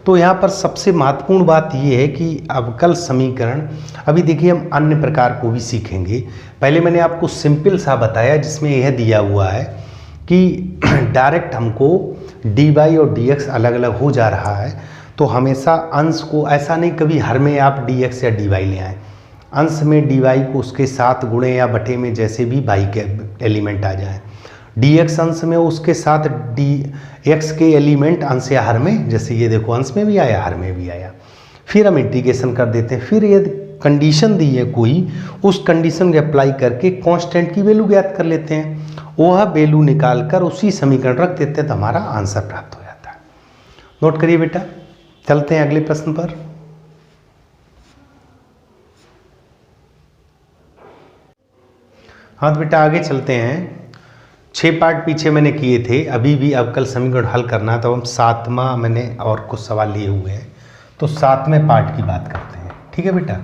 Speaker 1: तो यहाँ पर सबसे महत्वपूर्ण बात यह है कि अवकल समीकरण, अभी देखिए हम अन्य प्रकार को भी सीखेंगे। पहले मैंने आपको सिंपल सा बताया जिसमें यह दिया हुआ है कि डायरेक्ट हमको dy और dx अलग अलग हो जा रहा है, तो हमेशा अंश को ऐसा नहीं कभी हर में आप dx या dy ले आएँ, अंश में dy को उसके साथ गुणे या बटे में जैसे भी y के एलिमेंट आ जाए, dx अंश में उसके साथ dx के एलिमेंट अंश या हर में, जैसे ये देखो अंश में भी आया हर में भी आया, फिर हम इंटीग्रेशन कर देते हैं। फिर ये कंडीशन दी है कोई, उस कंडीशन को अप्लाई करके कांस्टेंट की वैल्यू ज्ञात कर लेते हैं, वह वैल्यू निकाल कर उसी समीकरण रख देते हैं, तो हमारा आंसर प्राप्त हो जाता है। नोट करिए बेटा, चलते हैं अगले प्रश्न पर। हाँ तो बेटा आगे चलते हैं। 6 पार्ट पीछे मैंने किए थे, अभी भी अवकल समीकरण हल करना, तो हम 7वां मैंने और कुछ सवाल लिए हुए हैं, तो 7वें पार्ट की बात करते हैं। ठीक है बेटा,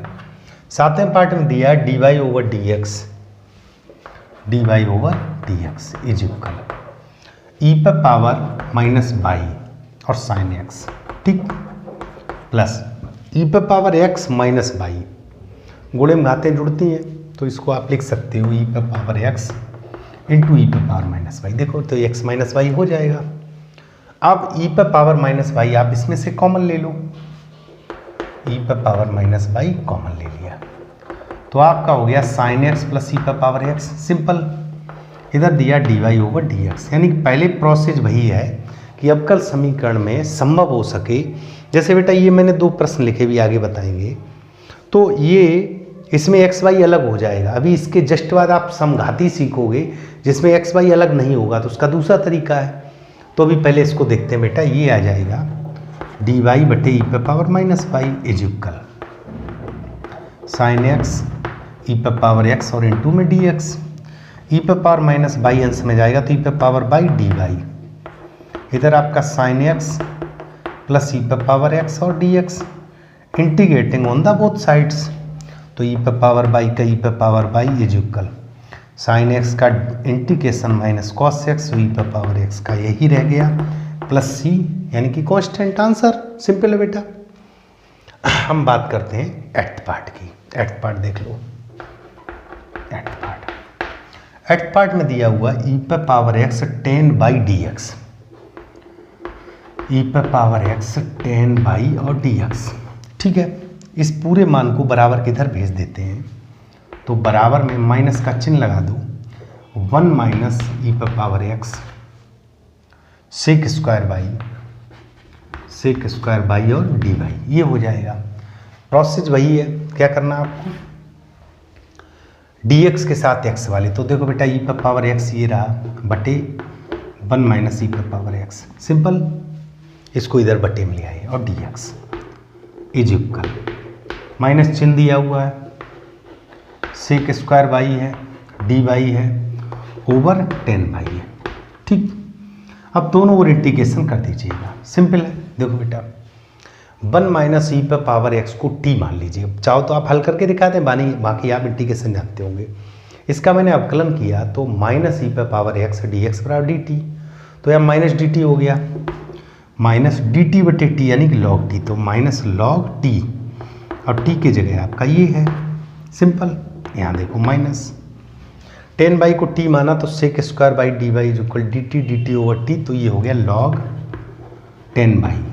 Speaker 1: 7वें पार्ट में दिया है dy over dx is equal e⁻y और sin x, ठीक, प्लस e⁻x - y, गुणे में घातें जुड़ती हैं, तो इसको आप लिख सकते हो ई पर पावर एक्स इंटू ई पर पावर माइनस वाई। देखो तो एक्स माइनस वाई हो जाएगा। अब ई पर पावर माइनस वाई आप इसमें से कॉमन ले लो, ई पर पावर माइनस वाई कॉमन ले लिया तो आपका हो गया साइन एक्स प्लस ई पर पावर एक्स। सिंपल, इधर दिया d y over d x. यानी कि पहले प्रोसेस वही है कि अवकल समीकरण में संभव हो सके, जैसे बेटा ये मैंने 2 प्रश्न लिखे भी आगे बताएंगे, तो ये इसमें एक्स वाई अलग हो जाएगा। अभी इसके जस्ट बाद आप समघाती सीखोगे जिसमें एक्स वाई अलग नहीं होगा, तो उसका दूसरा तरीका है। तो अभी पहले इसको देखते हैं बेटा, ये आ जाएगा डी वाई बटे ई पर power minus y is equal sine x e पर पावर एक्स और इंटू में डी एक्स। ई पर पावर माइनस बाई अंश में जाएगा तो ई पर पावर बाई डी वाई। इधर आपका साइन एक्स प्लस ई पर पावर एक्स और d x integrating on the both sides, तो ई पर पावर बाई का ई पर power by is equal sine x का integration minus cos x, e पर पावर एक्स का यही रह गया प्लस सी, यानी कि कांस्टेंट। आंसर सिंपल है बेटा। हम बात करते हैं एट्थ पार्ट की। एट्थ पार्ट देख लो। एट्थ पार्ट में दिया हुआ ई पर power x 10 by d x, e पर पावर एक्स 10 बाई और डी एक्स। ठीक है, इस पूरे मान को बराबर किधर भेज देते हैं, तो बराबर में माइनस का चिन्ह लगा दो, 1 माइनस ई पर power x sec square y और डी बाई, ये हो जाएगा। प्रोसेस वही है, क्या करना आपको, dx के साथ x वाले, तो देखो बेटा ई पर पावर x ये रहा बटे 1 माइनस ई पर पावर x। सिंपल, इसको इधर बटे में ले आए और dx इज इक्वल माइनस चिन्ह दिया हुआ है, सेक स्क्वायर बाई है, डी बाई है ओवर 10 बाई है। ठीक, अब दोनों ओर इंटीग्रेशन कर दीजिएगा। सिंपल है, देखो बेटा 1 माइनस ई पर पावर एक्स को टी मान लीजिए। चाहो तो आप हल करके दिखा दें, बाकी आप इंटीग्रेशन जानते होंगे। इसका मैंने अवकलन किया तो माइनस ई पर पावर एक्स डी एक्स बराबर डी टी, तो यहाँ माइनस डी टी हो गया, माइनस डी टी बटे टी यानी कि लॉग टी, तो माइनस लॉग टी और टी की जगह आपका ये है। सिंपल, यहाँ देखो माइनस 10 बाई को टी माना तो sec square y d y is equal d t over t, तो ये हो गया लॉग 10 बाई।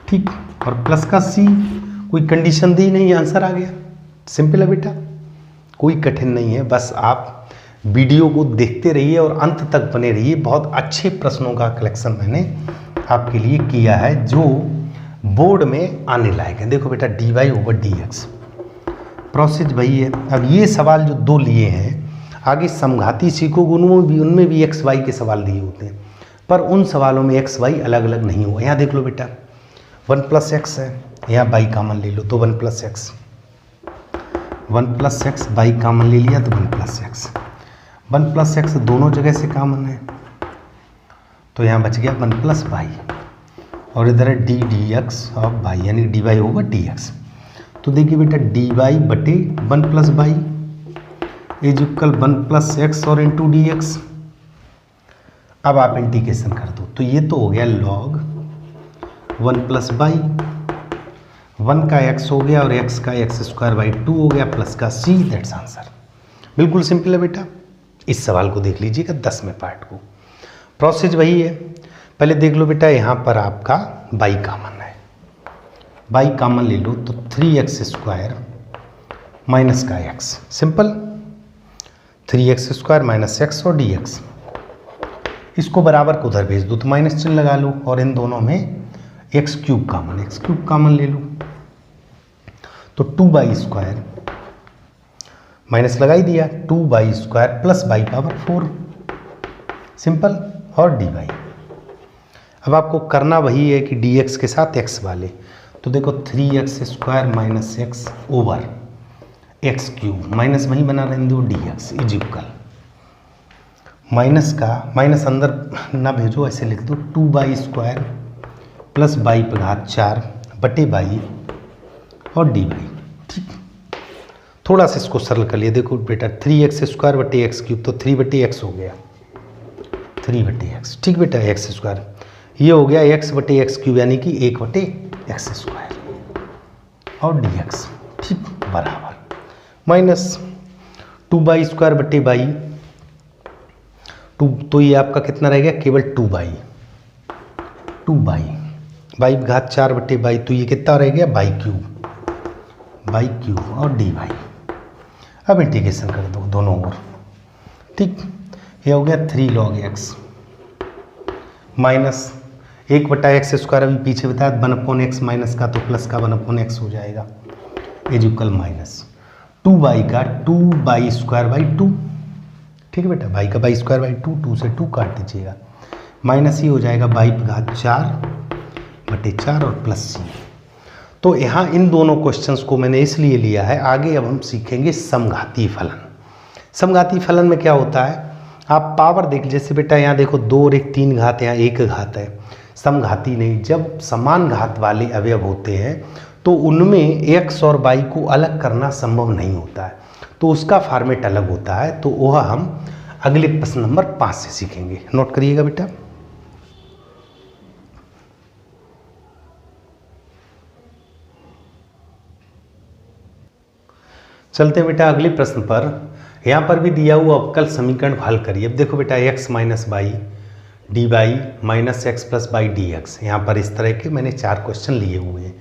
Speaker 1: ठीक, और प्लस का सी, कोई कंडीशन दी नहीं, आंसर आ गया। सिंपल है बेटा, कोई कठिन नहीं है, बस आप वीडियो को देखते रहिए और अंत तक बने रहिए। बहुत अच्छे प्रश्नों का कलेक्शन मैंने आपके लिए किया है जो बोर्ड में आने लायक है। देखो बेटा d y over d x, process वही है। अब ये सवाल जो 2 लिए हैं, आगे समघाती सीखोगे उनमें भी एक्स वाई के सवाल दिए होते हैं, पर उन सवालों में एक्स वाई अलग अलग नहीं हुआ। यहाँ देख लो बेटा 1 प्लस एक्स है, यहाँ बाई कामन ले लो तो 1 plus x, 1 plus x by common ले लिया तो 1 प्लस एक्स, 1 प्लस एक्स दोनों जगह से कामन है तो यहाँ बच गया 1 प्लस बाई, और इधर है डी एक्स ऑफ बाई यानी d y over d x. तो देखिए बेटा डी वाई बटे 1 plus y is equal 1 plus x और इंटू डी एक्स। अब आप इंटीग्रेशन कर दो तो ये तो हो गया लॉग 1 प्लस बाई, 1 का x हो गया और x का एक्स स्क्वायर बाई 2 हो गया प्लस का c, दैट्स आंसर। बिल्कुल सिंपल है बेटा। इस सवाल को देख लीजिएगा 10वें पार्ट को। प्रोसेस वही है, पहले देख लो बेटा यहाँ पर आपका बाई कामन है, बाई कामन ले लो तो 3x स्क्वायर माइनस का x। Simple, 3x square minus x और dx, इसको बराबर को उधर भेज दो तो माइनस चिन्ह लगा लो, और इन दोनों में एक्स क्यूब कामन ले लो तो 2 बाई स्क्वायर माइनस लगा ही दिया, 2 by square plus by power 4। Simple, और डी बाई। अब आपको करना वही है कि डी एक्स के साथ एक्स वाले, तो देखो 3x square minus x over x cube, minus वहीं बना रहने दो D x is equal, minus का माइनस अंदर ना भेजो, ऐसे लिख दो 2 बाई स्क्वायर प्लस बाई पर घात 4 बटे बाई और डी बाई। ठीक, थोड़ा सा इसको सरल कर लिया। देखो बेटा 3x स्क्वायर बटे एक्स क्यूब, तो 3 बटे एक्स हो गया, 3 बटे एक्स। ठीक बेटा, एक्स स्क्वायर ये हो गया x बटे एक्स क्यूब यानी कि 1 बटे एक्स स्क्वायर और डी एक्स। ठीक, बराबर माइनस 2/² बटे बाई 2, तो ये आपका कितना रह गया, केवल 2/, बाई घात 4 बटे बाई, तो ये कितना रह गया, बाई क्यूब और dy। अब इंटीग्रेशन कर दो दोनों ओर, ठीक। ये हो गया 3 log x माइनस 1/x², अभी पीछे बताया 1/x माइनस का, तो प्लस का 1/x हो जाएगा, इज इक्वल माइनस 2y का 2/²/2, ठीक है बेटा, बाई का बाई²/2, 2 से 2 काट दीजिएगा, माइनस ही हो जाएगा बाई घात 4 बटे 4 और प्लस सी। तो यहाँ इन दोनों क्वेश्चंस को मैंने इसलिए लिया है। आगे अब हम सीखेंगे समघाती फलन। समघाती फलन में क्या होता है, आप पावर देख, जैसे बेटा यहाँ देखो 2 और 1 3 घात, यहाँ 1 घात है, समघाती नहीं। जब समान घात वाले अवयव होते हैं तो उनमें x और y को अलग करना संभव नहीं होता है, तो उसका फॉर्मेट अलग होता है। तो वह हम अगले प्रश्न नंबर 5 से सीखेंगे। नोट करिएगा बेटा। चलते हैं बेटा अगले प्रश्न पर। यहाँ पर भी दिया हुआ अवकल समीकरण हल करिए। अब देखो बेटा x minus by d by minus x plus by d x, यहाँ पर इस तरह के मैंने 4 क्वेश्चन लिए हुए हैं।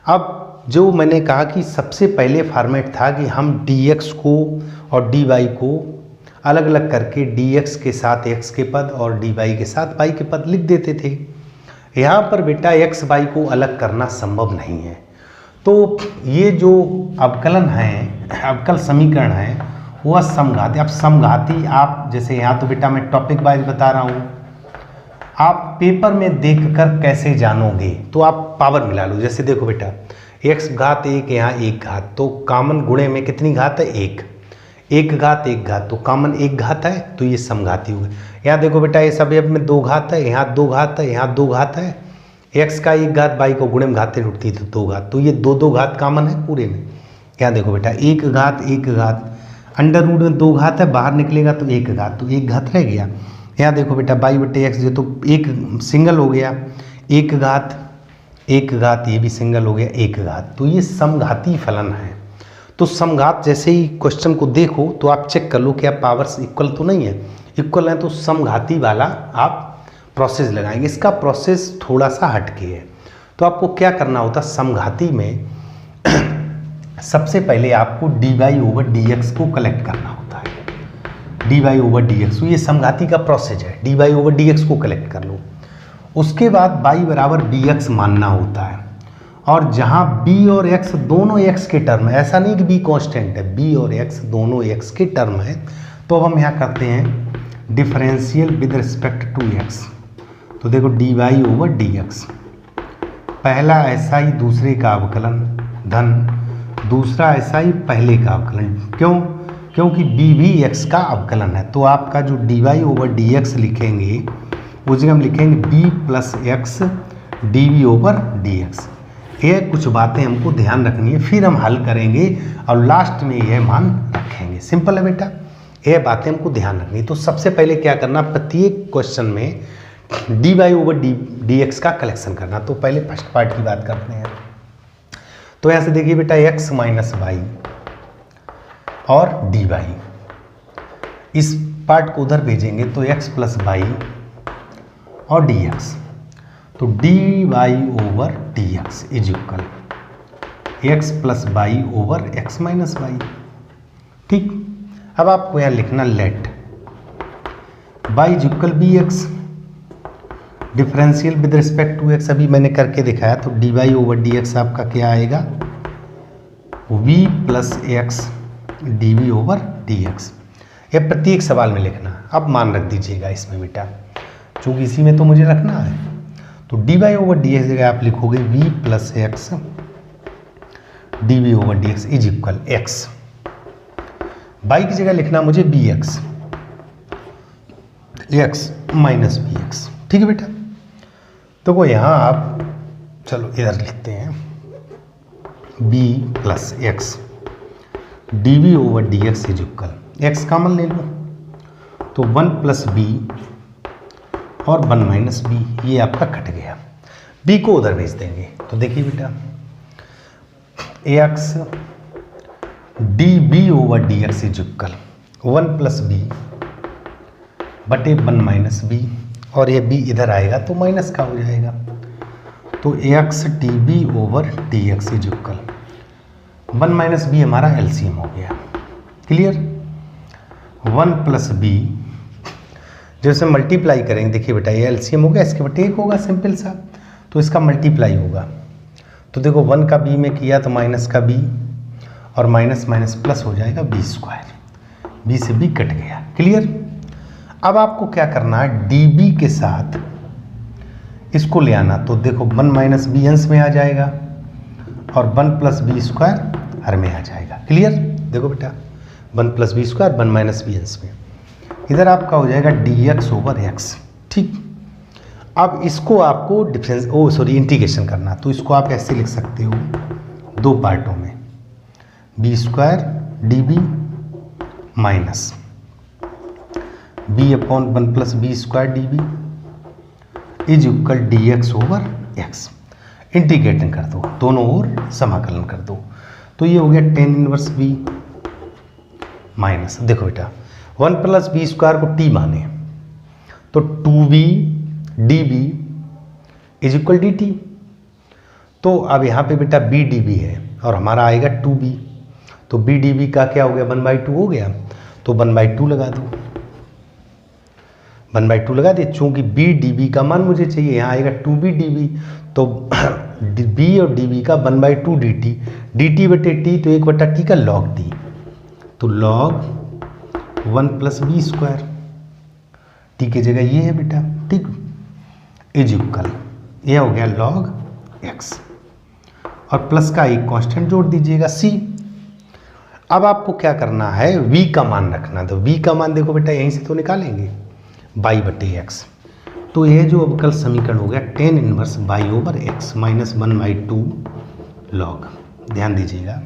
Speaker 1: अब जो मैंने कहा कि सबसे पहले फॉर्मेट था कि हम dx को और dy को अलग अलग करके dx के साथ x के पद और dy के साथ y के पद लिख देते थे। यहाँ पर बेटा x y को अलग करना संभव नहीं है, तो ये जो अवकलन है, अवकल समीकरण है, वह समघाती। अब समघाती आप जैसे यहाँ तो बेटा मैं टॉपिक वाइज बता रहा हूँ, आप पेपर में देखकर कैसे जानोगे, तो आप पावर मिला लो। जैसे देखो बेटा x घात 1, यहाँ 1 घात, तो कॉमन गुणे में कितनी घात है, 1 घात 1 घात, तो कॉमन 1 घात है, तो ये समघाती हुए। यहाँ देखो बेटा इस अवयव में 2 घात है, यहाँ 2 घात है, यहाँ 2 घात है, x का 1 घात y को गुणे में घातें उठती तो 2 घात, तो ये 2 घात कॉमन है पूरे में। यहाँ देखो बेटा 1 घात अंडर रूट में 2 घात है, बाहर निकलेगा तो 1 घात, तो 1 घात रह गया। यहाँ देखो बेटा बाई बटे एक्स, जो तो एक सिंगल हो गया, 1 घात ये भी सिंगल हो गया, 1 घात, तो ये समघाती फलन है। तो समघात जैसे ही क्वेश्चन को देखो तो आप चेक कर लो कि आप पावर्स इक्वल तो नहीं है, इक्वल है तो समघाती वाला आप प्रोसेस लगाएंगे। इसका प्रोसेस थोड़ा सा हटके है। तो आपको क्या करना होता, समघाती में सबसे पहले आपको dy/dx को कलेक्ट करना होता है। dy/dx, तो ये समघाती का प्रोसेस है, dy/dx को कलेक्ट कर लो। उसके बाद y बराबर dx मानना होता है, और जहाँ b और x दोनों x के टर्म है, ऐसा नहीं कि b कांस्टेंट है, b और x दोनों x के टर्म है, तो अब हम यहाँ करते हैं differential with respect to x। तो देखो dy/dx, पहला ऐसा ही दूसरे का अवकलन धन दूसरा ऐसा ही पहले का अवकलन। क्यों? क्योंकि b भी x का अवकलन है, तो आपका जो dy/dx लिखेंगे उस जगह हम लिखेंगे b + x dv/dx। ये कुछ बातें हमको ध्यान रखनी है, फिर हम हल करेंगे और लास्ट में यह मान रखेंगे। सिंपल है बेटा, ये बातें हमको ध्यान रखनी है। तो सबसे पहले क्या करना, प्रत्येक क्वेश्चन में dy/dx का कलेक्शन करना। तो पहले फर्स्ट पार्ट की बात करते हैं। तो यहाँ से देखिए बेटा x माइनस y और dy, इस पार्ट को उधर भेजेंगे तो x + y और dx, तो dy/dx is equal x + y/x - y। ठीक, अब आपको यहाँ लिखना let y is equal bx, differential with respect to x अभी मैंने करके दिखाया। तो dy/dx आपका क्या आएगा, v + x dv/dx। यह प्रत्येक सवाल में लिखना। अब मान रख दीजिएगा इसमें बेटा, चूँकि इसी में तो मुझे रखना है। तो dy/dx जगह आप लिखोगे v + x dv/dx is equal x। y की जगह लिखना मुझे bx, x माइनस bx। ठीक है बेटा, तो वो यहाँ आप चलो इधर लिखते हैं b + x dv/dx is equal x common ले लो, तो 1 + b और 1 - b, ये आपका कट गया। b को उधर भेज देंगे। तो देखिए बेटा x d b over d x is equal 1 plus b बटे 1 माइनस बी, और ये बी इधर आएगा तो माइनस का हो जाएगा, तो x t b over d x is equal 1 minus b हमारा एलसीएम हो गया। क्लियर? 1 प्लस बी जैसे मल्टीप्लाई करेंगे, देखिए बेटा ये एलसीएम हो गया, इसके बटे 1 होगा सिंपल सा, तो इसका मल्टीप्लाई होगा। तो देखो 1 का बी में किया तो माइनस का बी, और माइनस माइनस प्लस हो जाएगा बी स्क्वायर, बी से बी कट गया। क्लियर? अब आपको क्या करना है, डी बी के साथ इसको ले आना, तो देखो 1 माइनस बी अंश में आ जाएगा और 1 प्लस बी स्क्वायर हर में आ जाएगा। क्लियर? देखो बेटा 1 plus b square 1 minus b अंश में, इधर आपका हो जाएगा डी एक्स ओवर एक्स। ठीक, अब इसको आपको इंटीग्रेशन करना, तो इसको आप ऐसे लिख सकते हो 2 पार्टों में, b square d b minus b upon 1 plus b square d b is equal d x over x. Integrating कर दो, दोनों ओर समाकलन कर दो, तो ये हो गया टेन इनवर्स बी माइनस, देखो बेटा 1 प्लस बी स्क्वायर को टी माने तो 2b d b is equal d t. तो अब यहाँ पे बेटा बी डी बी है और हमारा आएगा 2b, तो बी डी बी का क्या हो गया 1/2 हो गया, तो 1/2 लगा दो, 1/2 लगा दिए। चूंकि बी डी बी का मान मुझे चाहिए, यहाँ आएगा 2b डी बी, तो बी और डी बी का 1/2 डी टी, डी टी बटे टी, तो 1/t का log टी, तो log 1 plus b square, t की जगह ये है बेटा, ठीक, इज इक्वल ये हो गया log x, और प्लस का एक कांस्टेंट जोड़ दीजिएगा c। अब आपको क्या करना है, v का मान रखना, तो v का मान देखो बेटा यहीं से तो निकालेंगे बाई बटे एक्स, तो ये जो अवकल समीकरण हो गया tan inverse by over x minus 1/2 log, ध्यान दीजिएगा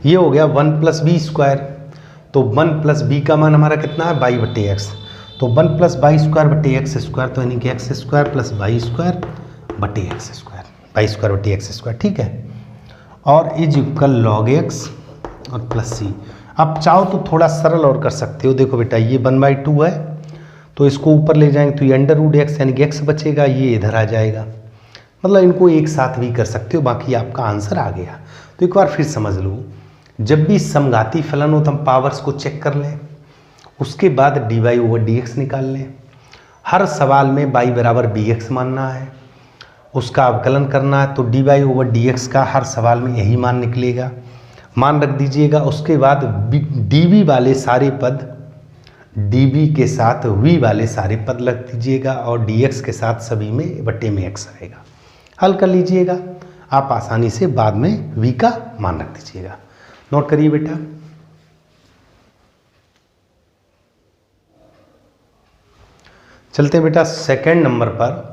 Speaker 1: ये हो गया 1 प्लस बी स्क्वायर, तो 1 प्लस बी का मान हमारा कितना है बाई बटे एक्स, तो 1 प्लस बाई स्क्वायर बटे एक्स स्क्वायर, तो यानी कि x square plus y square बटे एक्स स्क्वायर, बाई स्क्वायर बटे एक्स स्क्वायर, ठीक है, और इज इक्वल लॉग एक्स और प्लस सी। आप चाहो तो थोड़ा सरल और कर सकते हो, देखो बेटा ये 1/2 है, तो इसको ऊपर ले जाएंगे तो ये अंडर रूट एक्स यानी कि एक्स बचेगा, ये इधर आ जाएगा, मतलब इनको एक साथ भी कर सकते हो, बाकी आपका आंसर आ गया। तो एक बार फिर समझ लो, जब भी समघाती फलन हो तो हम पावर्स को चेक कर लें, उसके बाद d y over d x निकाल लें, हर सवाल में बाई बराबर बी एक्स मानना है, उसका अवकलन करना है, तो d y over d x का हर सवाल में यही मान निकलेगा, मान रख दीजिएगा। उसके बाद डी वी वाले सारे पद डी बी के साथ वी वाले सारे पद लग दीजिएगा, और डी एक्स के साथ सभी में बटे में एक्स आएगा, हल कर लीजिएगा आप आसानी से, बाद में वी का मान रख दीजिएगा। नोट करिए बेटा, चलते हैं बेटा सेकंड नंबर पर।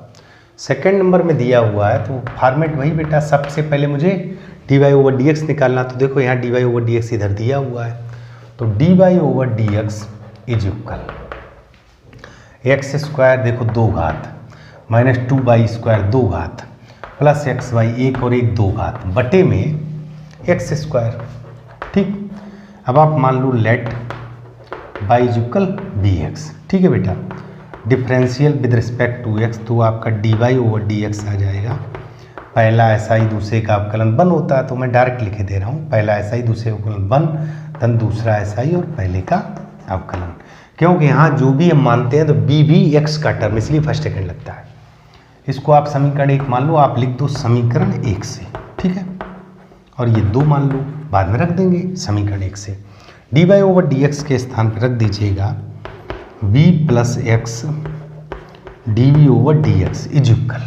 Speaker 1: सेकंड नंबर में दिया हुआ है तो फॉर्मेट वही बेटा, सबसे पहले मुझे d y over d x निकालना, तो देखो यहाँ d y over d x इधर दिया हुआ है, तो d y over d x is equal x square, देखो 2 घात माइनस 2y स्क्वायर 2 घात प्लस एक्स वाई 1 और 1 2 घात बटे में एक्स स्क्वायर, ठीक। अब आप मान लो let y is equal b x, ठीक है बेटा, differential with respect to x, तो आपका d y over d x आ जाएगा, पहला एसआई दूसरे का अवकलन 1 होता है, तो मैं डायरेक्ट लिखे दे रहा हूँ, पहला एसआई दूसरे का अवकलन 1, धन दूसरा एसआई और पहले का अवकलन, क्योंकि यहाँ जो भी हम मानते हैं तो बी भी एक्स का टर्म, इसलिए फर्स्ट सेकंड लगता है। इसको आप समीकरण 1 मान लो, आप लिख दो समीकरण 1 से, ठीक है, और ये 2 मान लो, बाद में रख देंगे समीकरण 1 से। D y over d x के स्थान पर रख दीजिएगा v plus x d v over d x is equal,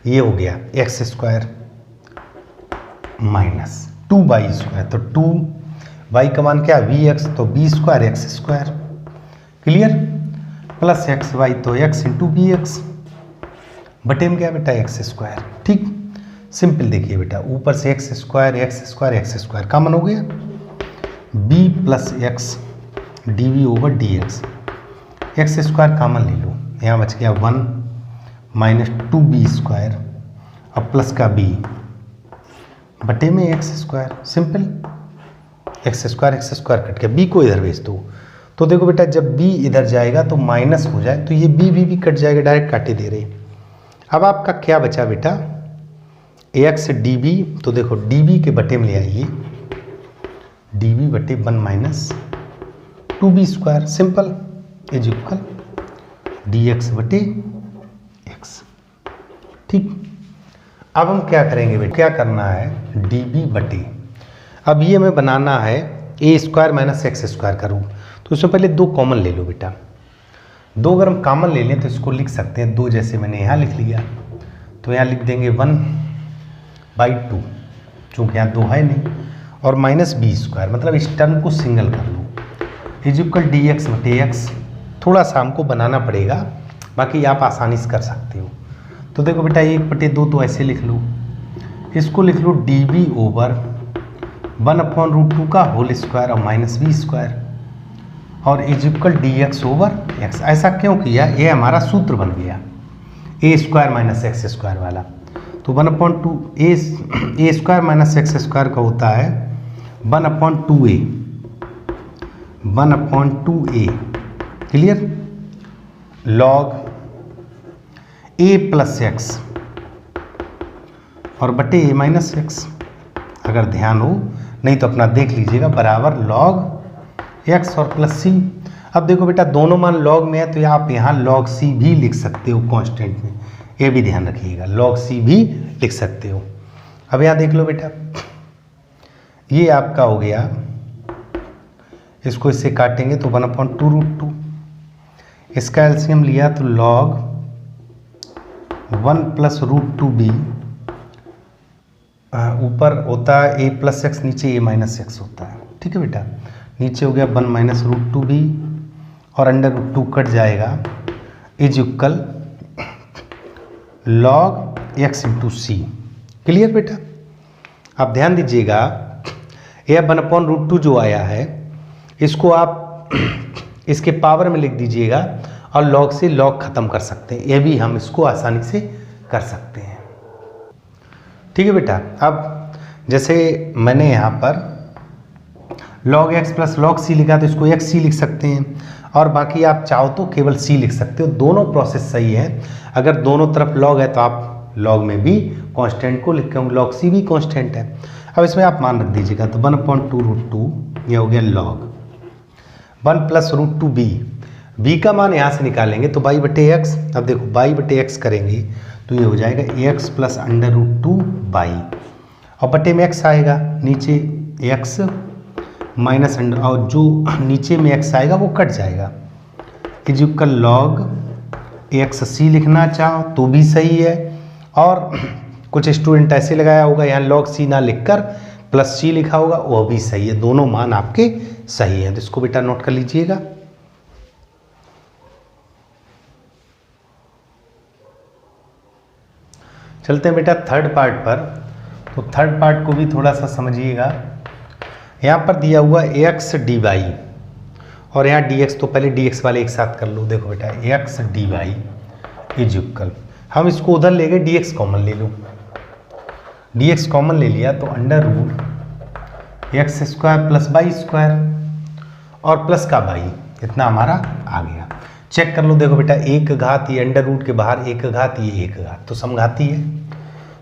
Speaker 1: ये हो गया x square minus 2y square, तो 2y का मान क्या है वी एक्स, तो b square x square, clear, plus x y, तो एक्स इंटू बी एक्स बटे में क्या बेटा एक्स स्क्वायर, ठीक। सिंपल देखिए बेटा, ऊपर से एक्स स्क्वायर कॉमन हो गया, b plus x d v over d x square common ले लो, यहाँ बच गया 1 माइनस 2b स्क्वायर और प्लस का b बटे में x square, simple. X square cut के बी को इधर भेज दो। तो देखो बेटा जब बी इधर जाएगा तो माइनस हो जाए तो ये बी कट जाएगा, डायरेक्ट काटे दे रहे। अब आपका क्या बचा बेटा, एक्स डी बी। तो देखो डी बी के बटे में ले आइए, डी बी बटे 1 minus 2b square, simple, is equal d x बटे एक्स। ठीक, अब हम क्या करेंगे बेटा, क्या करना है, डी बी बटे, अब ये हमें बनाना है ए स्क्वायर माइनस एक्स स्क्वायर का रूट। तो उसमें पहले 2 कॉमन ले लो बेटा। 2 अगर हम कॉमन ले लें तो इसको लिख सकते हैं 2, जैसे मैंने यहाँ लिख लिया। तो यहाँ लिख देंगे 1/2, चूँकि यहाँ 2 है नहीं, और माइनस बी स्क्वायर, मतलब इस टर्म को सिंगल कर लो, इज इक्वल डी एक्स बटे एक्स। थोड़ा सा हमको बनाना पड़ेगा, बाकी आप आसानी से कर सकते हो। तो देखो बेटा 1/2 तो ऐसे लिख लो, इसको लिख लो डी बी ओवर 1/√2 का होल स्क्वायर और माइनस बी स्क्वायर, और is equal d x over x. ऐसा क्यों किया, ये हमारा सूत्र बन गया ए स्क्वायर माइनस एक्स स्क्वायर वाला। तो 1/2 ए स्क्वायर माइनस एक्स स्क्वायर का होता है 1/2a, 1/2a, क्लियर, लॉग ए प्लस एक्स और बटे ए माइनस एक्स, अगर ध्यान हो, नहीं तो अपना देख लीजिएगा, बराबर लॉग एक्स और प्लस सी। अब देखो बेटा दोनों मान लॉग में है तो आप यहाँ लॉग सी भी लिख सकते हो कांस्टेंट में, ये भी ध्यान रखिएगा, लॉग सी भी लिख सकते हो। अब यहाँ देख लो बेटा, ये आपका हो गया, इसको इससे काटेंगे तो 1/2√2, इसका एलसीएम लिया तो लॉग 1 + √2b, ऊपर होता है a प्लस एक्स, नीचे a माइनस एक्स होता है। ठीक है बेटा, नीचे हो गया 1 - √2b और √2 कट जाएगा, is equal log x × c। Clear बेटा, आप ध्यान दीजिएगा, यह 1/√2 जो आया है इसको आप इसके पावर में लिख दीजिएगा और लॉग से लॉग खत्म कर सकते हैं, यह भी हम इसको आसानी से कर सकते हैं। ठीक है बेटा, अब जैसे मैंने यहाँ पर log x plus log c लिखा तो इसको xc लिख सकते हैं, और बाकी आप चाहो तो केवल c लिख सकते हो, दोनों प्रोसेस सही है। अगर दोनों तरफ log है तो आप log में भी कांस्टेंट को लिख के, log c भी कांस्टेंट है। अब इसमें आप मान रख दीजिएगा तो 1/2√2 ये हो गया log 1 + √2b, b का मान यहाँ से निकालेंगे तो y बटे एक्स। अब देखो y बटे एक्स करेंगे तो ये हो जाएगा x + √2y, और बटे में x आएगा, नीचे x माइनस अंडर, और जो नीचे में x आएगा वो कट जाएगा, इज इक्वल लॉग xc लिखना चाहो तो भी सही है, और कुछ स्टूडेंट ऐसे लगाया होगा यहाँ log c ना लिखकर प्लस c लिखा होगा, वो भी सही है, दोनों मान आपके सही हैं। तो इसको बेटा नोट कर लीजिएगा। चलते हैं बेटा थर्ड पार्ट पर। तो थर्ड पार्ट को भी थोड़ा सा समझिएगा। यहाँ पर दिया हुआ एक्स डी वाई और यहाँ डी एक्स, तो पहले डी एक्स वाले एक साथ कर लो। देखो बेटा x d y is equal, हम इसको उधर ले गए, डी एक्स कॉमन ले लो, डी एक्स कॉमन ले लिया तो √x² प्लस वाई स्क्वायर और प्लस का वाई, इतना हमारा आ गया। चेक कर लो, देखो बेटा एक घात ये अंडर रूट के बाहर एक घात ये एक घात, तो समघाती है।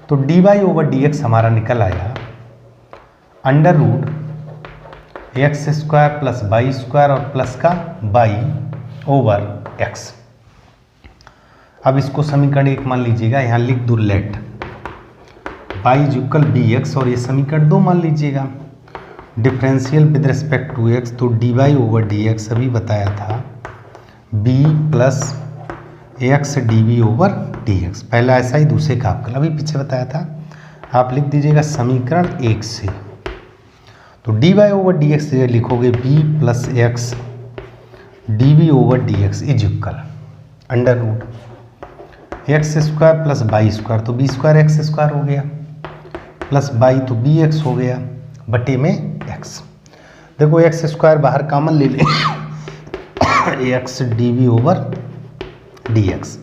Speaker 1: तो d y over d x हमारा निकल आया √x² प्लस वाई स्क्वायर और प्लस का वाई ओवर एक्स। अब इसको समीकरण 1 मान लीजिएगा, यहाँ लिख दो let y is equal b x, और ये समीकरण 2 मान लीजिएगा differential with respect to x. तो d y over d x अभी बताया था b plus x d v over d x, पहला ऐसा ही दूसरे का आपका अभी पीछे बताया था। आप लिख दीजिएगा समीकरण 1 से, तो d y over d x लिखोगे b plus x d v over d x is equal √x² plus y square, तो b² x² हो गया प्लस वाई तो bx हो गया बटे में x। देखो x² बाहर कॉमन ले लें x d v over d x,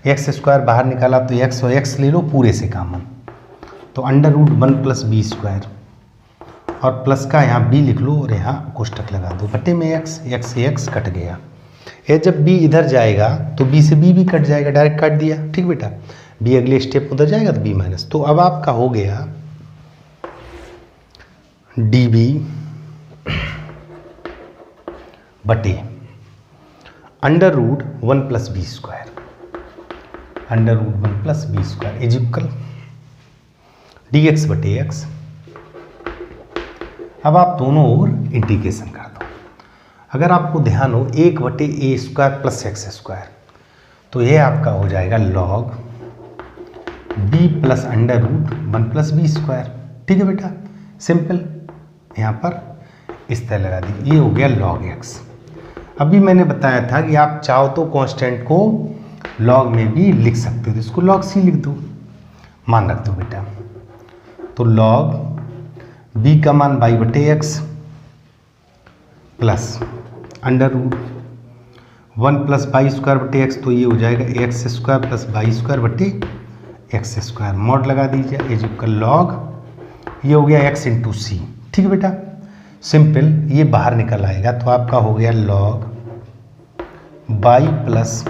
Speaker 1: x² बाहर निकाला तो x और x ले लो पूरे से कॉमन, तो under root 1 plus b square, और प्लस का यहाँ b लिख लो और यहाँ कोष्टक लगा दो, बटे में x, x से x कट गया। ये जब b इधर जाएगा तो b से b भी कट जाएगा, डायरेक्ट काट दिया, ठीक बेटा। b अगले स्टेप उधर जाएगा तो b माइनस, तो अब आपका हो गया db बटे under root 1 plus b square, under root 1 plus b square is equal dx बटे x। अब आप दोनों ओर इंटीग्रेशन कर दो। अगर आपको ध्यान हो 1 बटे a square plus x square, तो यह आपका हो जाएगा log b plus under root 1 plus b square, ठीक है बेटा, सिंपल। यहाँ पर इस तरह लगा दी, ये हो गया लॉग x। अभी मैंने बताया था कि आप चाहो तो कांस्टेंट को लॉग में भी लिख सकते हो, तो इसको लॉग c लिख दो, मान रख दो बेटा। तो लॉग b का मान बाई बटे x plus under root 1 plus y square बटे एक्स, तो ये हो जाएगा x square plus y square बटे एक्स स्क्वायर, मॉड लगा दीजिए इज इक्वल लॉग, ये हो गया x इंटू सी, ठीक है बेटा, सिंपल। ये बाहर निकल आएगा तो आपका हो गया log y plus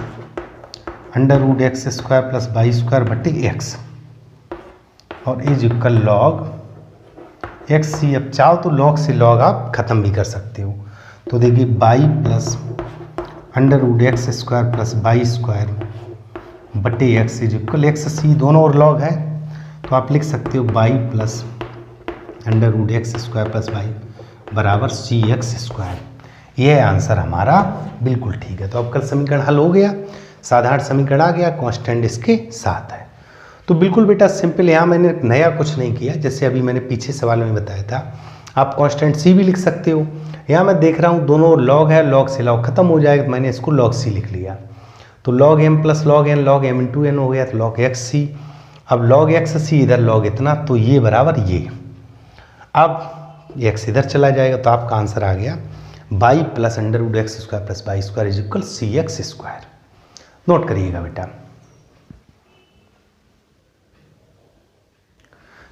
Speaker 1: under root x square plus y square बटे एक्स, और is equal log x c. अब चाहो तो लॉग से लॉग आप खत्म भी कर सकते हो, तो देखिए y plus under root x square plus y square बटे x is equal x c, दोनों और लॉग है तो आप लिख सकते हो y plus under root x square plus y बराबर सी एक्स स्क्वायर। यह आंसर हमारा बिल्कुल ठीक है। तो अब कल समीकरण हल हो गया, साधारण समीकरण आ गया, कांस्टेंट इसके साथ है। तो बिल्कुल बेटा सिंपल, यहाँ मैंने नया कुछ नहीं किया, जैसे अभी मैंने पीछे सवाल में बताया था, आप कांस्टेंट सी भी लिख सकते हो। यहाँ मैं देख रहा हूँ दोनों लॉग है, लॉग से लॉग खत्म हो जाएगा, तो मैंने इसको लॉग सी लिख लिया। तो log m plus log n, log m into n हो गया, तो लॉग एक्स सी। अब लॉग एक्स सी इधर लॉग इतना, तो ये बराबर ये, अब एक्स इधर चला जाएगा, तो आपका आंसर आ गया y plus under root x square plus y square is equal c x square. Note करिएगा बेटा।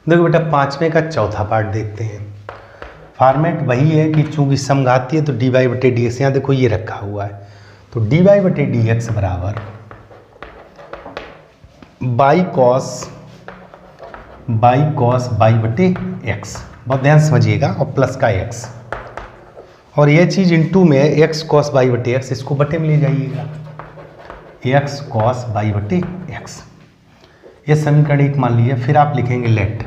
Speaker 1: देखो बेटा पांचवें का चौथा पार्ट देखते हैं। फॉर्मेट वही है कि चूंकि समघातीय है तो डी वाई बटे डी एक्स, यहाँ देखो ये रखा हुआ है, तो डी वाई बटे डी एक्स बराबर बाई कॉस बाई बटे एक्स, बहुत ध्यान समझिएगा, और प्लस का एक्स, और यह चीज़ इनटू में एक्स कॉस बाई बटे एक्स, इसको बटे में ले जाइएगा, एक्स कॉस बाई बटे एक्स। ये समीकरण एक मान लिया, फिर आप लिखेंगे let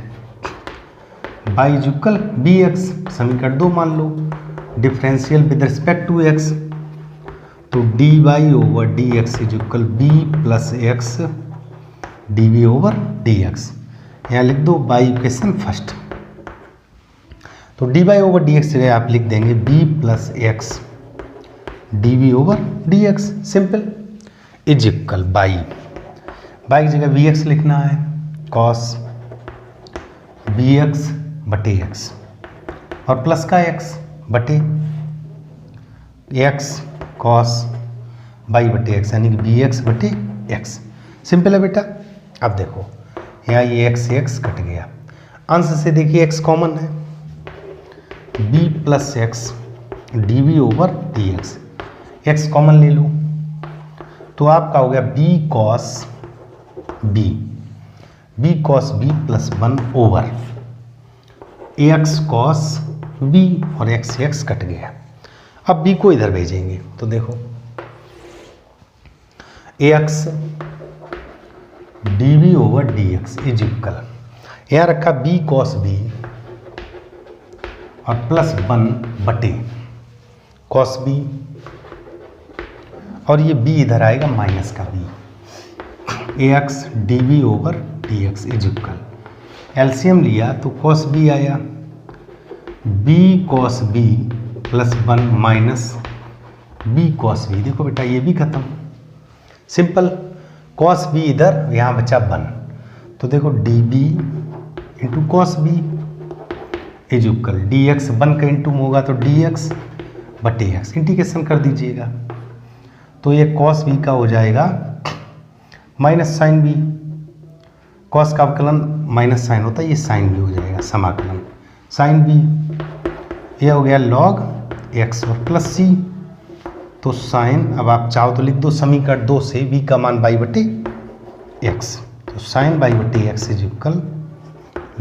Speaker 1: y is equal b x, समीकरण 2 मान लो, differential with respect to x, तो d y over d x is equal b plus x d v over d x. यहाँ लिख दो बाई इक्वेशन फर्स्ट, तो d y over d x जगह आप लिख देंगे b plus x d v over d x, simple, is equal y की जगह वी एक्स लिखना है, कॉस बी एक्स बटे एक्स, और प्लस का एक्स बटे एक्स कॉस बाई बटे एक्स, यानी कि बी एक्स बटे एक्स, सिंपल है बेटा। अब देखो यहाँ ये एक्स से एक्स कट गया, अंश से देखिए एक्स कॉमन है, b plus x d v over d x, x common ले लो, तो आपका हो गया b cos b plus 1 over x cos b, और एक्स से एक्स कट गया। अब b को इधर भेजेंगे, तो देखो x d v over d x is equal, यहाँ रखा b कॉस b और प्लस 1 बटे कॉस b, और ये b इधर आएगा माइनस का b, x d v over d x is equal, LCM लिया तो कॉस b आया, b cos b plus 1 minus b cos b, देखो बेटा ये भी खत्म, सिंपल, कॉस b इधर, यहाँ बचा 1, तो देखो d b into cos b is equal d x, 1 का इंटू होगा तो डी एक्स बटे एक्स, इंटीग्रेशन कर दीजिएगा, तो ये कॉस बी का हो जाएगा माइनस साइन बी, कॉस का अवकलन माइनस साइन होता है, ये साइन बी हो जाएगा, समाकलन साइन बी। ये हो गया लॉग एक्स और प्लस सी, तो साइन, अब आप चाहो तो लिख दो समीकरण 2 से v का मान बाई बटे एक्स, तो साइन बाई बटे x is equal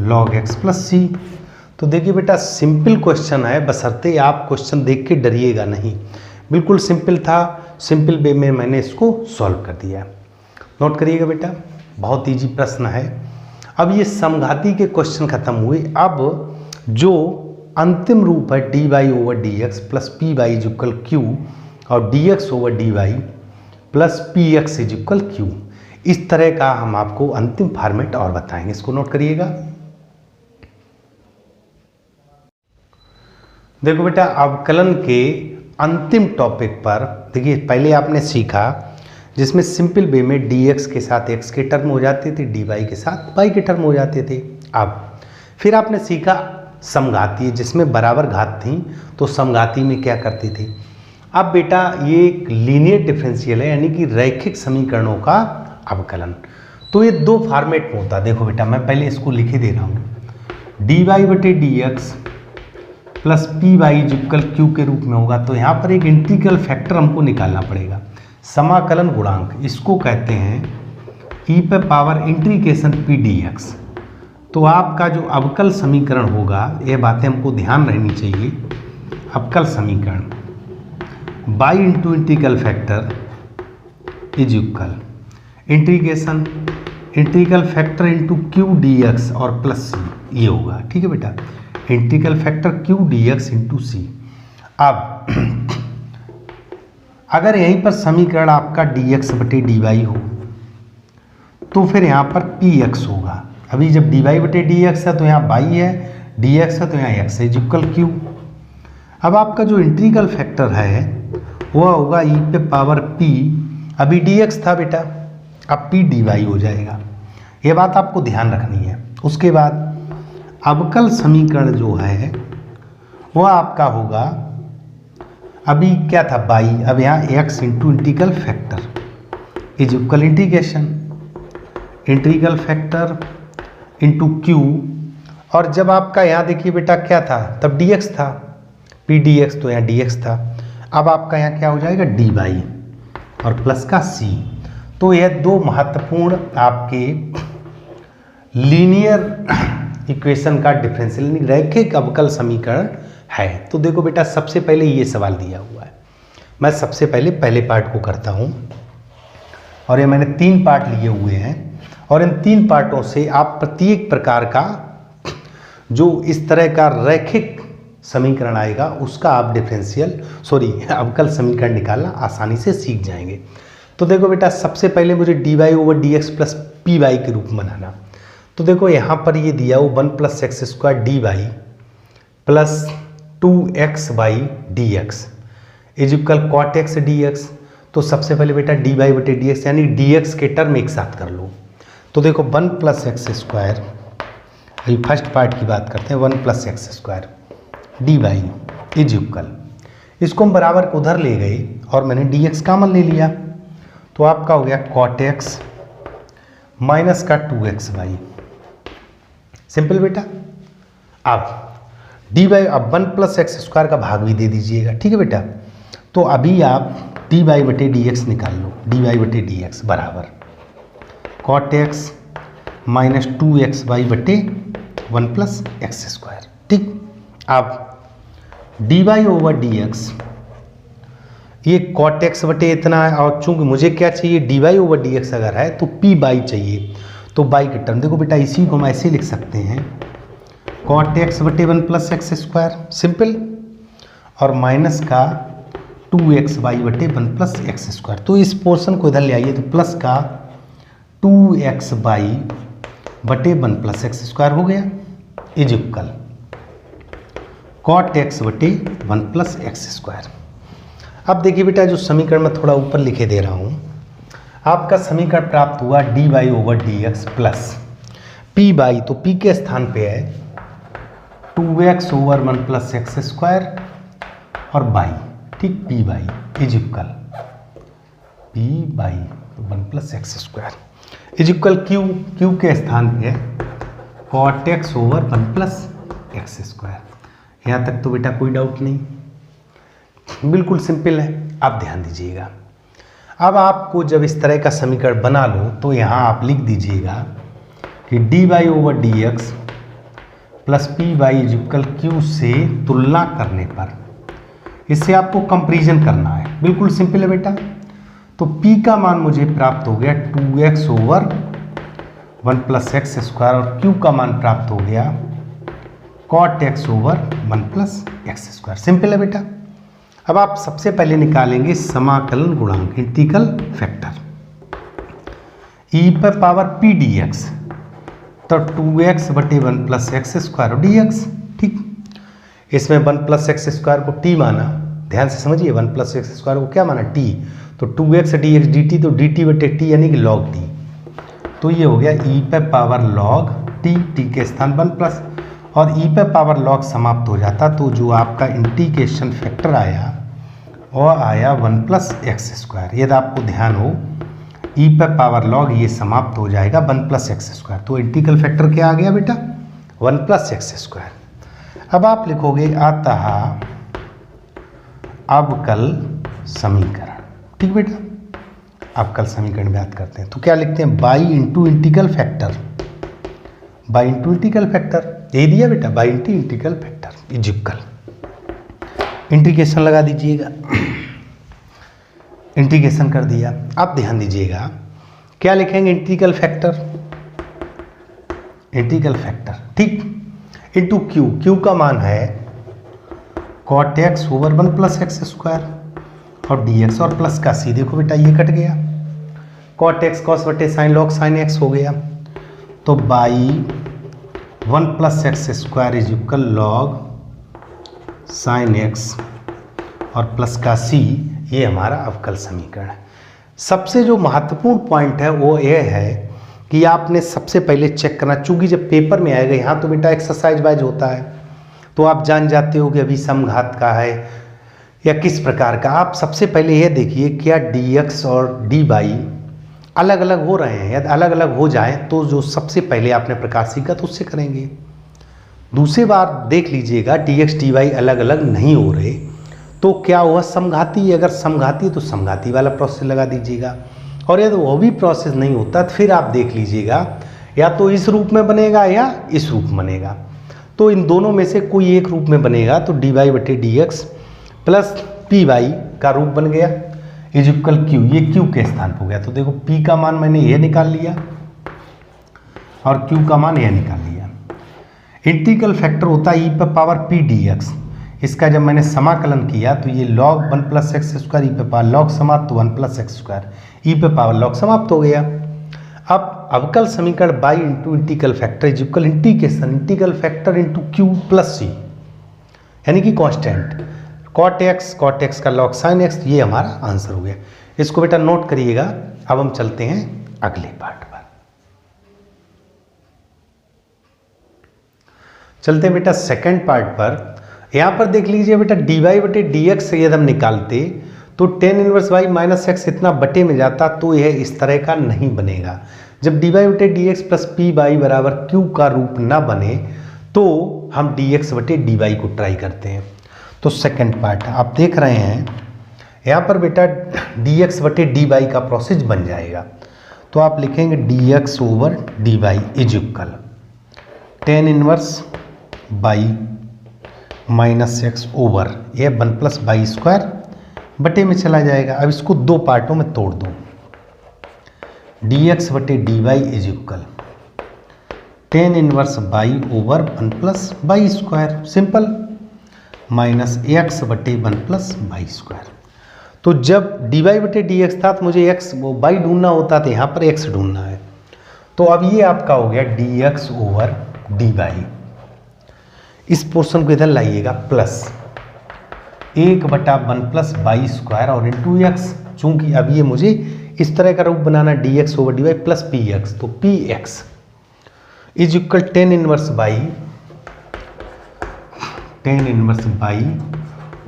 Speaker 1: log x plus c. तो देखिए बेटा सिंपल क्वेश्चन है, बशर्ते आप क्वेश्चन देख के डरिएगा नहीं, बिल्कुल सिंपल था, सिंपल वे में मैंने इसको सॉल्व कर दिया। नोट करिएगा बेटा, बहुत इजी प्रश्न है। अब ये समघाती के क्वेश्चन खत्म हुए। अब जो अंतिम रूप है dy over d x plus p y is equal q और dx over d y plus p x is equal q, इस तरह का हम आपको अंतिम फॉर्मेट और बताएंगे, इसको नोट करिएगा। देखो बेटा अवकलन के अंतिम टॉपिक पर देखिए, पहले आपने सीखा जिसमें सिंपल वे में dx के साथ x के टर्म हो जाते थे, dy के साथ y के टर्म हो जाते थे। अब फिर आपने सीखा समघाती, जिसमें बराबर घात थी, तो समघाती में क्या करती थी। अब बेटा ये एक लीनियर डिफरेंशियल है, यानी कि रैखिक समीकरणों का अवकलन। तो ये दो फॉर्मेट में होता है। देखो बेटा मैं पहले इसको लिखे दे रहा हूँ, dy बटे d x plus p y equal q के रूप में होगा। तो यहाँ पर एक इंटीग्रल फैक्टर हमको निकालना पड़ेगा, समाकलन गुणांक, इसको कहते हैं ई पे power integration P D x. तो आपका जो अवकल समीकरण होगा, ये बातें हमको ध्यान रहनी चाहिए, अवकल समीकरण y into integral factor is equal integration integral factor into q d x और प्लस सी, ये होगा। ठीक है बेटा, integral factor q d x into c. अब अगर यहीं पर समीकरण आपका डी एक्स बटे डी वाई हो, तो फिर यहाँ पर पी एक्स होगा। अभी जब डी वाई बटे डी एक्स है तो यहाँ वाई है, डी एक्स है तो यहाँ एक्स है इक्वल क्यू। अब आपका जो इंटीग्रल फैक्टर है वह होगा ई पे पावर पी, अभी डी एक्स था बेटा, अब पी डी वाई हो जाएगा। ये बात आपको ध्यान रखनी है। उसके बाद अवकल समीकरण जो है वह आपका होगा, अभी क्या था बाई, अब यहाँ x into integral factor is equal integral factor into Q, और जब आपका यहाँ देखिए बेटा क्या था, तब डी एक्स था, पी डी एक्स, तो यहाँ डी एक्स था। अब आपका यहाँ क्या हो जाएगा डी वाई और प्लस का सी। तो यह दो महत्वपूर्ण आपके लीनियर इक्वेशन का डिफरेंशियल यानी रैखिक अवकल समीकरण है। तो देखो बेटा सबसे पहले ये सवाल दिया हुआ है, मैं सबसे पहले पार्ट को करता हूँ, और ये मैंने 3 पार्ट लिए हुए हैं, और इन 3 पार्टों से आप प्रत्येक प्रकार का जो इस तरह का रैखिक समीकरण आएगा उसका आप अवकल समीकरण निकालना आसानी से सीख जाएंगे। तो देखो बेटा सबसे पहले मुझे d y over d x plus p y के रूप में बनाना। तो देखो यहाँ पर ये दिया हो 1 plus x square d y plus 2x y d x is equal cot x d x. तो सबसे पहले बेटा डी वाई बटे डी एक्स यानी डी एक्स के टर्म एक साथ कर लो। तो देखो 1 प्लस एक्स स्क्वायर, अभी फर्स्ट पार्ट की बात करते हैं, 1 plus x square d y is equal, इसको हम बराबर को उधर ले गए और मैंने डी एक्स कॉमन ले लिया, तो आपका हो गया कॉट एक्स माइनस का 2x वाई। सिंपल बेटा। अब डी वाई, अब 1 प्लस एक्स स्क्वायर का भाग भी दे दीजिएगा। ठीक है बेटा, तो अभी आप डी वाई बटे डी एक्स निकाल लो, डी वाई बटे डी एक्स बराबर cot x minus 2x y बटे 1 प्लस एक्स स्क्वायर। ठीक, अब d y over d x, ये कॉट एक्स बटे इतना है, और चूंकि मुझे क्या चाहिए d y over d x अगर है तो पी बाई चाहिए, तो बाई के टर्म देखो बेटा इसी को हम ऐसे लिख सकते हैं कॉट एक्स बटे 1 प्लस एक्स स्क्वायर, सिंपल, और माइनस का 2x वाई बटे 1 प्लस एक्स स्क्वायर। तो इस पोर्शन को इधर ले आइए, तो प्लस का 2x वाई बटे 1 प्लस एक्स स्क्वायर हो गया इज इक्वल कॉट एक्स बटे 1 प्लस एक्स स्क्वायर। अब देखिए बेटा जो समीकरण मैं थोड़ा ऊपर लिखे दे रहा हूँ, आपका समीकरण प्राप्त हुआ d y over d x plus p y, तो पी के स्थान पे है 2x over 1 plus x square और बाई, ठीक, p y is equal p y 1 plus x square is equal q के स्थान पे है cot x over 1 plus x square. यहाँ तक तो बेटा कोई डाउट नहीं, बिल्कुल सिंपल है। आप ध्यान दीजिएगा, अब आपको जब इस तरह का समीकरण बना लो तो यहाँ आप लिख दीजिएगा कि d y over d x plus p y is equal q से तुलना करने पर इससे आपको कंपैरिजन करना है। बिल्कुल सिंपल है बेटा। तो p का मान मुझे प्राप्त हो गया 2x over 1 plus x square और q का मान प्राप्त हो गया cot x over 1 plus x square. Simple है बेटा। अब आप सबसे पहले निकालेंगे समाकलन गुणांक इंटीग्रल फैक्टर e पर पावर p dx, तो 2x बटे 1 प्लस एक्स स्क्वायर और dx। ठीक, इसमें 1 प्लस एक्स स्क्वायर को t माना, ध्यान से समझिए 1 प्लस एक्स स्क्वायर को क्या माना t, तो 2x dx dt, तो dt बटे t यानी कि log t, तो ये हो गया e पे पावर log t के स्थान 1 प्लस और e पे पावर log समाप्त हो जाता, तो जो आपका इंटीग्रेशन फैक्टर आया वो आया 1 प्लस एक्स स्क्वायर। यदि आपको ध्यान हो e पे पावर log ये समाप्त हो जाएगा 1 प्लस एक्स स्क्वायर, तो इंटीग्रल फैक्टर क्या आ गया बेटा 1 प्लस एक्स स्क्वायर। अब आप लिखोगे अतः अवकल समीकरण। ठीक बेटा, अवकल समीकरण बात करते हैं तो क्या लिखते हैं y into integral factor, y into integral factor दे दिया बेटा, by into integral factor is equal, integration लगा दीजिएगा, इंटीग्रेशन कर दिया। आप ध्यान दीजिएगा क्या लिखेंगे इंटीग्रल फैक्टर, इंटीग्रल फैक्टर ठीक इंटू क्यू का मान है cot x over 1 plus x square और dx और प्लस का सी, देखो बेटा ये कट गया, कॉट एक्स कॉस बटे साइन लॉग साइन एक्स हो गया, तो by 1 plus x square is equal log sine x और प्लस का सी, ये हमारा अवकल समीकरण है। सबसे जो महत्वपूर्ण पॉइंट है वो ये है कि आपने सबसे पहले चेक करना, चूंकि जब पेपर में आएगा यहाँ तो बेटा एक्सरसाइज वाइज होता है तो आप जान जाते हो कि अभी समघात का है या किस प्रकार का। आप सबसे पहले ये देखिए क्या dx और dy अलग अलग हो रहे हैं, यदि अलग अलग हो जाए तो जो सबसे पहले आपने प्रकार सीखा तो उससे करेंगे। दूसरी बार देख लीजिएगा dx dy अलग अलग नहीं हो रहे तो क्या हुआ समघाती, अगर समघाती तो समघाती वाला प्रोसेस लगा दीजिएगा, और यदि वो भी प्रोसेस नहीं होता तो फिर आप देख लीजिएगा या तो इस रूप में बनेगा या इस रूप में बनेगा, तो इन दोनों में से कोई एक रूप में बनेगा तो dy बटे dx प्लस पी वाई का रूप बन गया इज इक्वल क्यू, ये क्यू के स्थान पर हो गया। तो देखो p का मान मैंने ये निकाल लिया और q का मान ये निकाल लिया। इंटीग्रल फैक्टर होता है e पर पावर p dx, इसका जब मैंने समाकलन किया तो ये log 1 प्लस एक्स स्क्वायर ई पे पावर log समाप्त तो 1 प्लस एक्स स्क्वायर ई पे पावर log समाप्त हो गया। अब अवकल समीकरण y into integral factor is equal integration integral factor into q plus c, यानी कि कांस्टेंट कॉट एक्स का log साइन एक्स, ये हमारा आंसर हो गया। इसको बेटा नोट करिएगा। अब हम चलते हैं अगले पार्ट पर, चलते हैं बेटा सेकंड पार्ट पर। यहाँ पर देख लीजिए बेटा dy बटे dx से यदि हम निकालते तो tan inverse y minus x इतना बटे में जाता तो यह इस तरह का नहीं बनेगा। जब dy बटे dx प्लस पी वाई बराबर q का रूप ना बने तो हम dx बटे dy को ट्राई करते हैं। तो सेकंड पार्ट आप देख रहे हैं यहाँ पर बेटा dx बटे dy का प्रोसेस बन जाएगा, तो आप लिखेंगे dx over dy is equal tan inverse by minus x over ये 1 प्लस बाई स्क्वायर बटे में चला जाएगा। अब इसको दो पार्टों में तोड़ दो, dx बटे dy is equal tan inverse by over 1 plus y square simple minus x बटे 1 प्लस बाई स्क्वायर। तो जब dy बटे dx था तो मुझे x वो बाई ढूंढना होता था, यहाँ पर x ढूंढना है, तो अब ये आपका हो गया dx ओवर dy। इस पोर्शन को इधर लाइएगा प्लस 1 बटा 1 प्लस बाई स्क्वायर और इंटू एक्स, चूंकि अब ये मुझे इस तरह का रूप बनाना dx over dy plus px, तो px is equal tan inverse by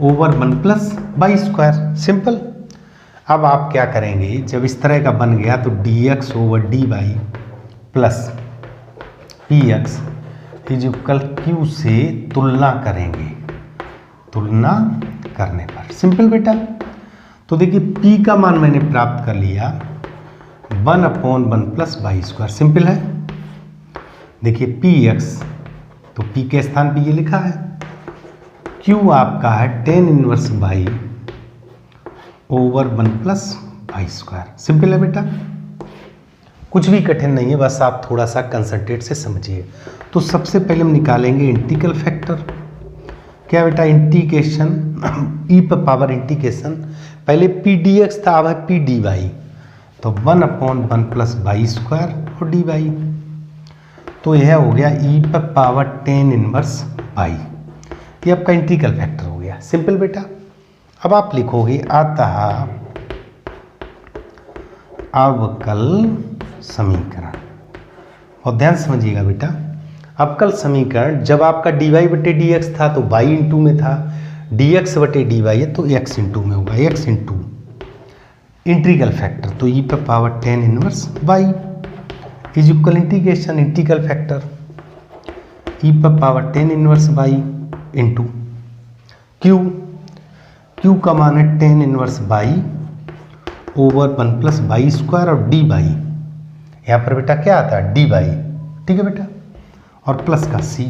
Speaker 1: over 1 plus y square simple. अब आप क्या करेंगे, जब इस तरह का बन गया तो dx over dy plus px is equal q से तुलना करेंगे, तुलना करने पर सिंपल बेटा। तो देखिए p का मान मैंने प्राप्त कर लिया 1/1 प्लस वाई स्क्वायर, सिंपल है। देखिए px, तो p के स्थान पे ये लिखा है, q आपका है tan inverse y over 1 plus y square, simple है बेटा, कुछ भी कठिन नहीं है, बस आप थोड़ा सा कंसंट्रेट से समझिए। तो सबसे पहले हम निकालेंगे इंटीग्रल फैक्टर। क्या बेटा, इंटीग्रेशन ई पर पावर इंटीग्रेशन, पहले पी डी एक्स था, अब है पी डी वाई, तो 1/1 प्लस वाई स्क्वायर और डी वाई, तो यह हो गया ई पर पावर tan इनवर्स वाई, ये आपका इंटीग्रल फैक्टर हो गया, सिंपल बेटा। अब आप लिखोगे अतः अवकल समीकरण, और ध्यान समझिएगा बेटा, अवकल समीकरण जब आपका dy बटे dx था तो y इंटू में था, dx बटे dy है तो x इंटू में होगा, x इंटू इंटीग्रल फैक्टर, तो e पर power tan inverse y is equal integration integral factor e पर power tan inverse y into q का मान है tan inverse y over 1 plus y square और dy, यहाँ पर बेटा क्या आता है dy, ठीक है बेटा, और प्लस का c।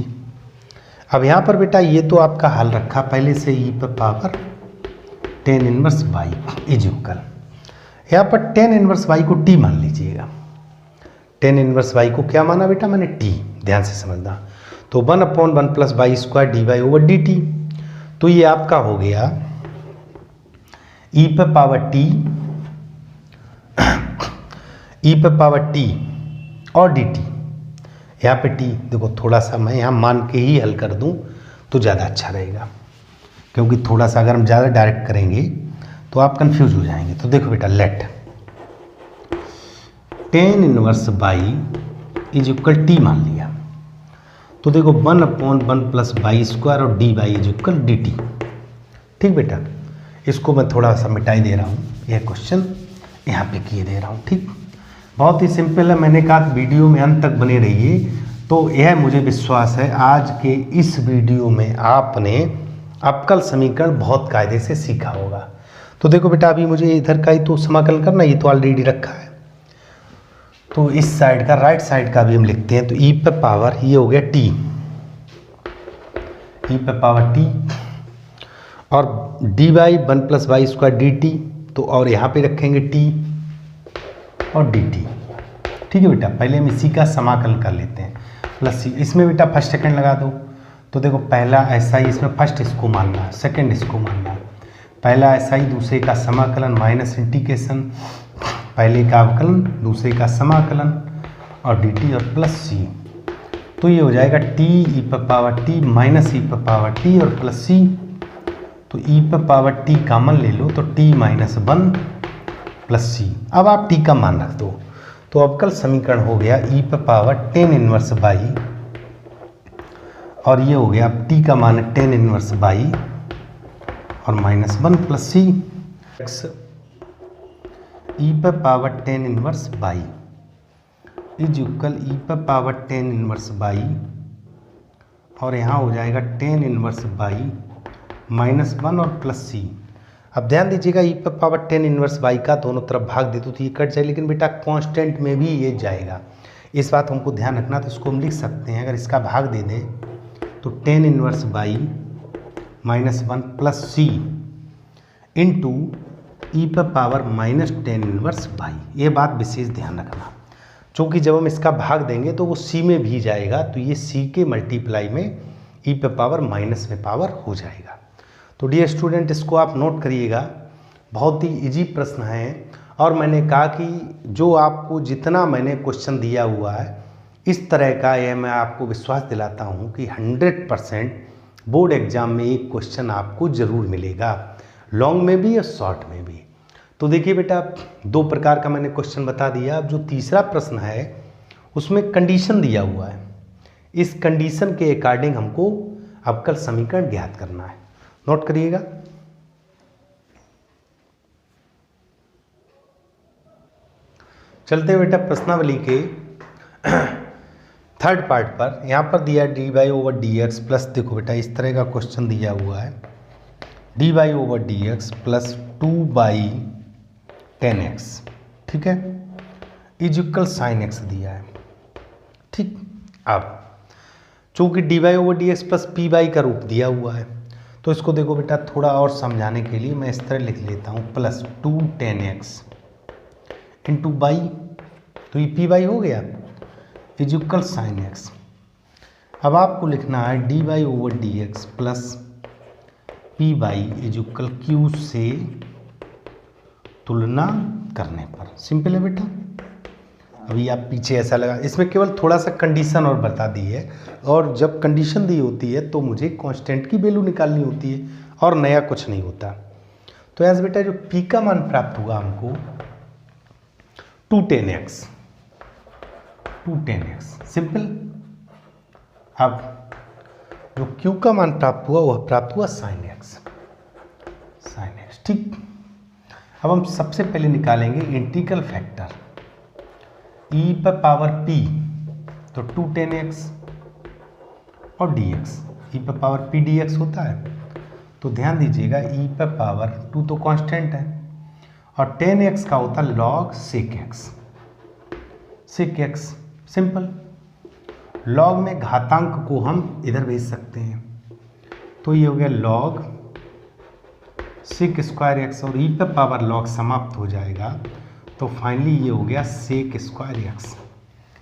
Speaker 1: अब यहाँ पर बेटा ये तो आपका हल रखा पहले से e पर power tan inverse y is equal, यहाँ पर tan इनवर्स y को t मान लीजिएगा, tan इनवर्स y को क्या माना बेटा मैंने t, ध्यान से समझना, तो 1/1 plus y square d y over d t, तो ये आपका हो गया e पर पावर t, e पर पावर t और dt, यहाँ पे t देखो थोड़ा सा मैं यहाँ मान के ही हल कर दूँ तो ज़्यादा अच्छा रहेगा, क्योंकि थोड़ा सा अगर हम ज़्यादा डायरेक्ट करेंगे तो आप कंफ्यूज हो जाएंगे। तो देखो बेटा let tan inverse y is equal t मान लिया, तो देखो 1/1 प्लस वाई स्क्वायर और d y is equal d t, ठीक बेटा। इसको मैं थोड़ा सा मिटाई दे रहा हूँ, यह क्वेश्चन यहाँ पे किए दे रहा हूँ, ठीक, बहुत ही सिंपल है। मैंने कहा वीडियो में अंत तक बने रहिए, तो यह मुझे विश्वास है आज के इस वीडियो में आपने अवकल समीकरण बहुत कायदे से सीखा होगा। तो देखो बेटा अभी मुझे इधर का ही तो समाकलन करना, ये तो ऑलरेडी रखा है, तो इस साइड का राइट साइड का भी हम लिखते हैं, तो ई पे पावर ये हो गया टी, ई पे पावर टी और d y 1 plus y square d t, तो और यहाँ पे रखेंगे टी और डी टी, ठीक है बेटा। पहले हम इसी का समाकलन कर लेते हैं, प्लस सी, इसमें बेटा फर्स्ट सेकंड लगा दो, तो देखो पहला ऐसा ही, इसमें फर्स्ट इसको मानना है, सेकंड इसको मानना है, पहला ऐसा ही दूसरे का समाकलन माइनस इंटीग्रेशन, पहले का अवकलन दूसरे का समाकलन और डी टी और प्लस सी, तो ये हो जाएगा टी ई पर पावर टी माइनस ई पर पावर टी और प्लस सी, तो ई पर पावर टी कॉमन ले लो तो टी माइनस 1 प्लस सी। अब आप टी का मान रख दो, तो अवकल समीकरण हो गया ई पर पावर tan इनवर्स बाई, और ये हो गया अब टी का मान है tan इनवर्स बाई और minus 1 plus c x e पर power tan inverse y is equal e पर पावर tan इनवर्स बाई, और यहाँ हो जाएगा tan इनवर्स बाई माइनस 1 और प्लस सी। अब ध्यान दीजिएगा ई पर पावर tan इनवर्स y का दोनों तरफ भाग दे तो ये कट जाए, लेकिन बेटा कांस्टेंट में भी ये जाएगा, इस बात हमको ध्यान रखना। तो इसको हम लिख सकते हैं, अगर इसका भाग दे दें तो tan inverse y minus 1 plus c into e पर power minus tan inverse y, ये बात विशेष ध्यान रखना, क्योंकि जब हम इसका भाग देंगे तो वो सी में भी जाएगा, तो ये सी के मल्टीप्लाई में ई पर पावर माइनस में पावर हो जाएगा। तो डियर स्टूडेंट इसको आप नोट करिएगा, बहुत ही इजी प्रश्न है, और मैंने कहा कि जो आपको जितना मैंने क्वेश्चन दिया हुआ है इस तरह का, यह मैं आपको विश्वास दिलाता हूँ कि 100% बोर्ड एग्जाम में एक क्वेश्चन आपको ज़रूर मिलेगा, लॉन्ग में भी और शॉर्ट में भी। तो देखिए बेटा 2 प्रकार का मैंने क्वेश्चन बता दिया। अब जो तीसरा प्रश्न है उसमें कंडीशन दिया हुआ है, इस कंडीशन के अकॉर्डिंग हमको अवकल समीकरण ज्ञात करना है, नोट करिएगा। चलते हैं बेटा प्रश्नावली के थर्ड पार्ट पर। यहाँ पर दिया है d y over d x plus, देखो बेटा इस तरह का क्वेश्चन दिया हुआ है, d y over d x plus 2/10x, ठीक है, इज इक्वल साइन एक्स दिया है। ठीक, अब चूंकि d y over d x plus p y का रूप दिया हुआ है, तो इसको देखो बेटा थोड़ा और समझाने के लिए मैं इस तरह लिख लेता हूँ, प्लस 2/10x इंटू बाई, तो ये पी वाई हो गया, इज इक्वल साइन एक्स। अब आपको लिखना है d y over d x plus p y is equal q से तुलना करने पर। सिंपल है बेटा। अभी आप पीछे ऐसा लगा, इसमें केवल थोड़ा सा कंडीशन और बता दी है, और जब कंडीशन दी होती है तो मुझे कांस्टेंट की वैल्यू निकालनी होती है और नया कुछ नहीं होता। तो ऐसे बेटा जो पी का मान प्राप्त हुआ हमको 2/10x, सिंपल। अब जो क्यू का मान प्राप्त हुआ वह प्राप्त हुआ साइन एक्स, ठीक। अब हम सबसे पहले निकालेंगे इंटीग्रल फैक्टर e पर पावर p, तो 2/10x और dx, e पर पावर p dx होता है। तो ध्यान दीजिएगा e पर पावर 2 तो कांस्टेंट है और 10x का होता है log sec x, simple. log में घातांक को हम इधर भेज सकते हैं, तो ये हो गया log sec स्क्वायर x, और e पर पावर log समाप्त हो जाएगा, तो फाइनली ये हो गया sec स्क्वायर x।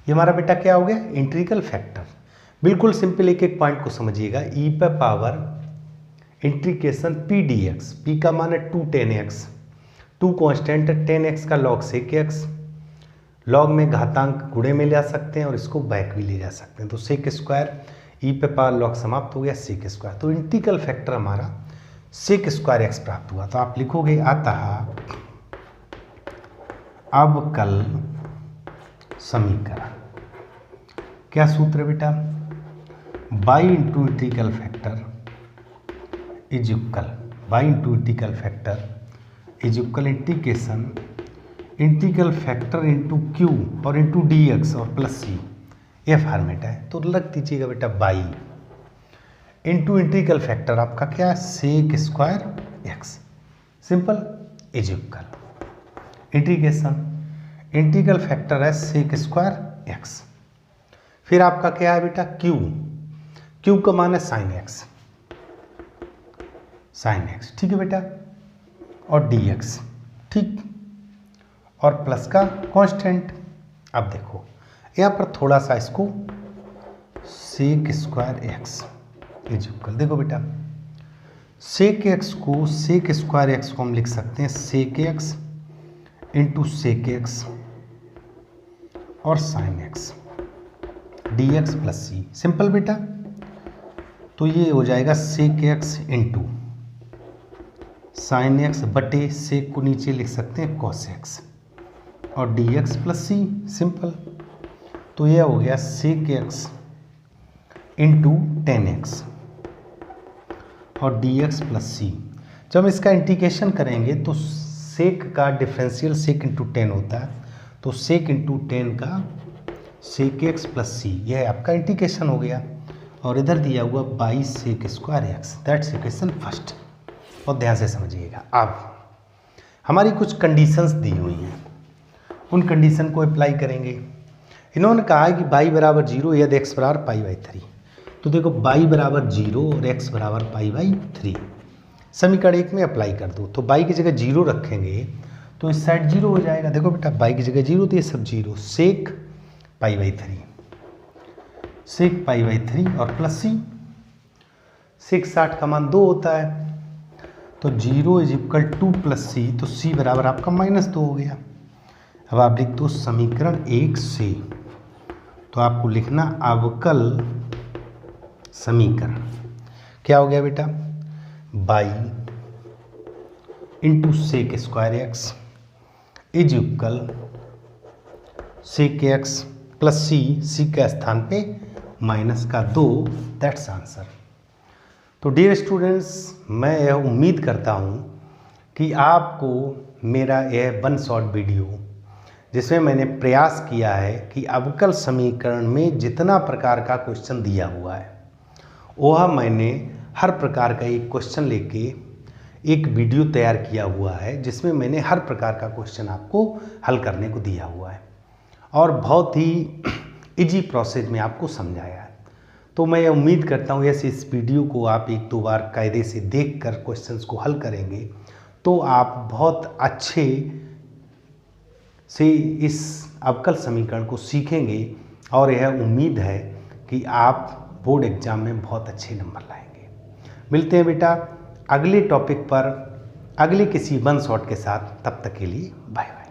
Speaker 1: ये हमारा बेटा क्या हो गया, इंटीग्रल फैक्टर। बिल्कुल सिंपल, एक एक पॉइंट को समझिएगा। e पर power integration p dx, p का मान है 2/10x, 2 कांस्टेंट है, 10x का log sec x, log में घातांक गुणे में ले आ सकते हैं और इसको बैक भी ले जा सकते हैं, तो sec स्क्वायर, e पे पावर log समाप्त हो गया sec स्क्वायर, तो इंटीग्रल फैक्टर हमारा sec स्क्वायर x प्राप्त हुआ। तो आप लिखोगे अतः अवकल समीकरण। क्या सूत्र है बेटा, by into integral factor is equal, by into integral factor is equal integration integral factor into Q और इंटू डी एक्स और प्लस सी, ये फॉर्मेट है। तो लग दीजिएगा बेटा बाई इंटू इंटीग्रल फैक्टर आपका क्या है, sec square x, simple, is equal integration integral factor है सेक स्क्वायर एक्स, फिर आपका क्या है बेटा क्यू, क्यू का मान है साइन एक्स, ठीक है बेटा, और डी एक्स, ठीक, और प्लस का कांस्टेंट। अब देखो यहाँ पर थोड़ा सा इसको sec square x is equal, देखो बेटा सेक एक्स को, सेक स्क्वायर एक्स को हम लिख सकते हैं sec x into sec x और sine x d x plus c, simple बेटा। तो ये हो जाएगा sec x into sine x बटे सेक को नीचे लिख सकते हैं कॉस एक्स और d x plus c, simple. तो यह हो गया सेक एक्स इंटू 10x और डी एक्स प्लस सी। जब हम इसका इंटीग्रेशन करेंगे तो सेक का डिफरेंशियल सेक इंटू 10 होता है, तो सेक इंटू 10 का सेक एक्स प्लस सी, यह आपका इंटीग्रेशन हो गया, और इधर दिया हुआ by sec square x, that's equation first. और ध्यान से समझिएगा। अब हमारी कुछ कंडीशंस दी हुई हैं, उन कंडीशन को अप्लाई करेंगे। इन्होंने कहा है कि बाई बराबर 0 यदि एक्स बराबर π/3, तो देखो बाई बराबर 0 और एक्स बराबर π/3 समीकरण 1 में अप्लाई कर दो। तो बाई की जगह 0 रखेंगे तो इस साइड 0 हो जाएगा, देखो बेटा बाई की जगह 0 तो ये सब 0, सेक π/3, सेक π/3 और प्लस सी, सेक 60 का मान 2 होता है, तो 0 is equal two plus c, तो सी बराबर आपका -2 हो गया। अब आप लिख दो समीकरण 1 से, तो आपको लिखना अवकल समीकरण क्या हो गया बेटा, by into sec square x is equal sec x plus c, c के स्थान पे -2, दैट्स आंसर। तो डियर स्टूडेंट्स, मैं यह उम्मीद करता हूँ कि आपको मेरा यह 1 शॉर्ट वीडियो जिसमें मैंने प्रयास किया है कि अवकल समीकरण में जितना प्रकार का क्वेश्चन दिया हुआ है वह मैंने हर प्रकार का एक क्वेश्चन लेके एक वीडियो तैयार किया हुआ है, जिसमें मैंने हर प्रकार का क्वेश्चन आपको हल करने को दिया हुआ है और बहुत ही इजी प्रोसेस में आपको समझाया है। तो मैं उम्मीद करता हूँ इस वीडियो को आप एक दो बार कायदे से देखकर क्वेश्चंस को हल करेंगे तो आप बहुत अच्छे से इस अवकल समीकरण को सीखेंगे और यह उम्मीद है कि आप बोर्ड एग्जाम में बहुत अच्छे नंबर लाएंगे। मिलते हैं बेटा अगले टॉपिक पर अगले किसी वन शॉट के साथ, तब तक के लिए बाय बाय।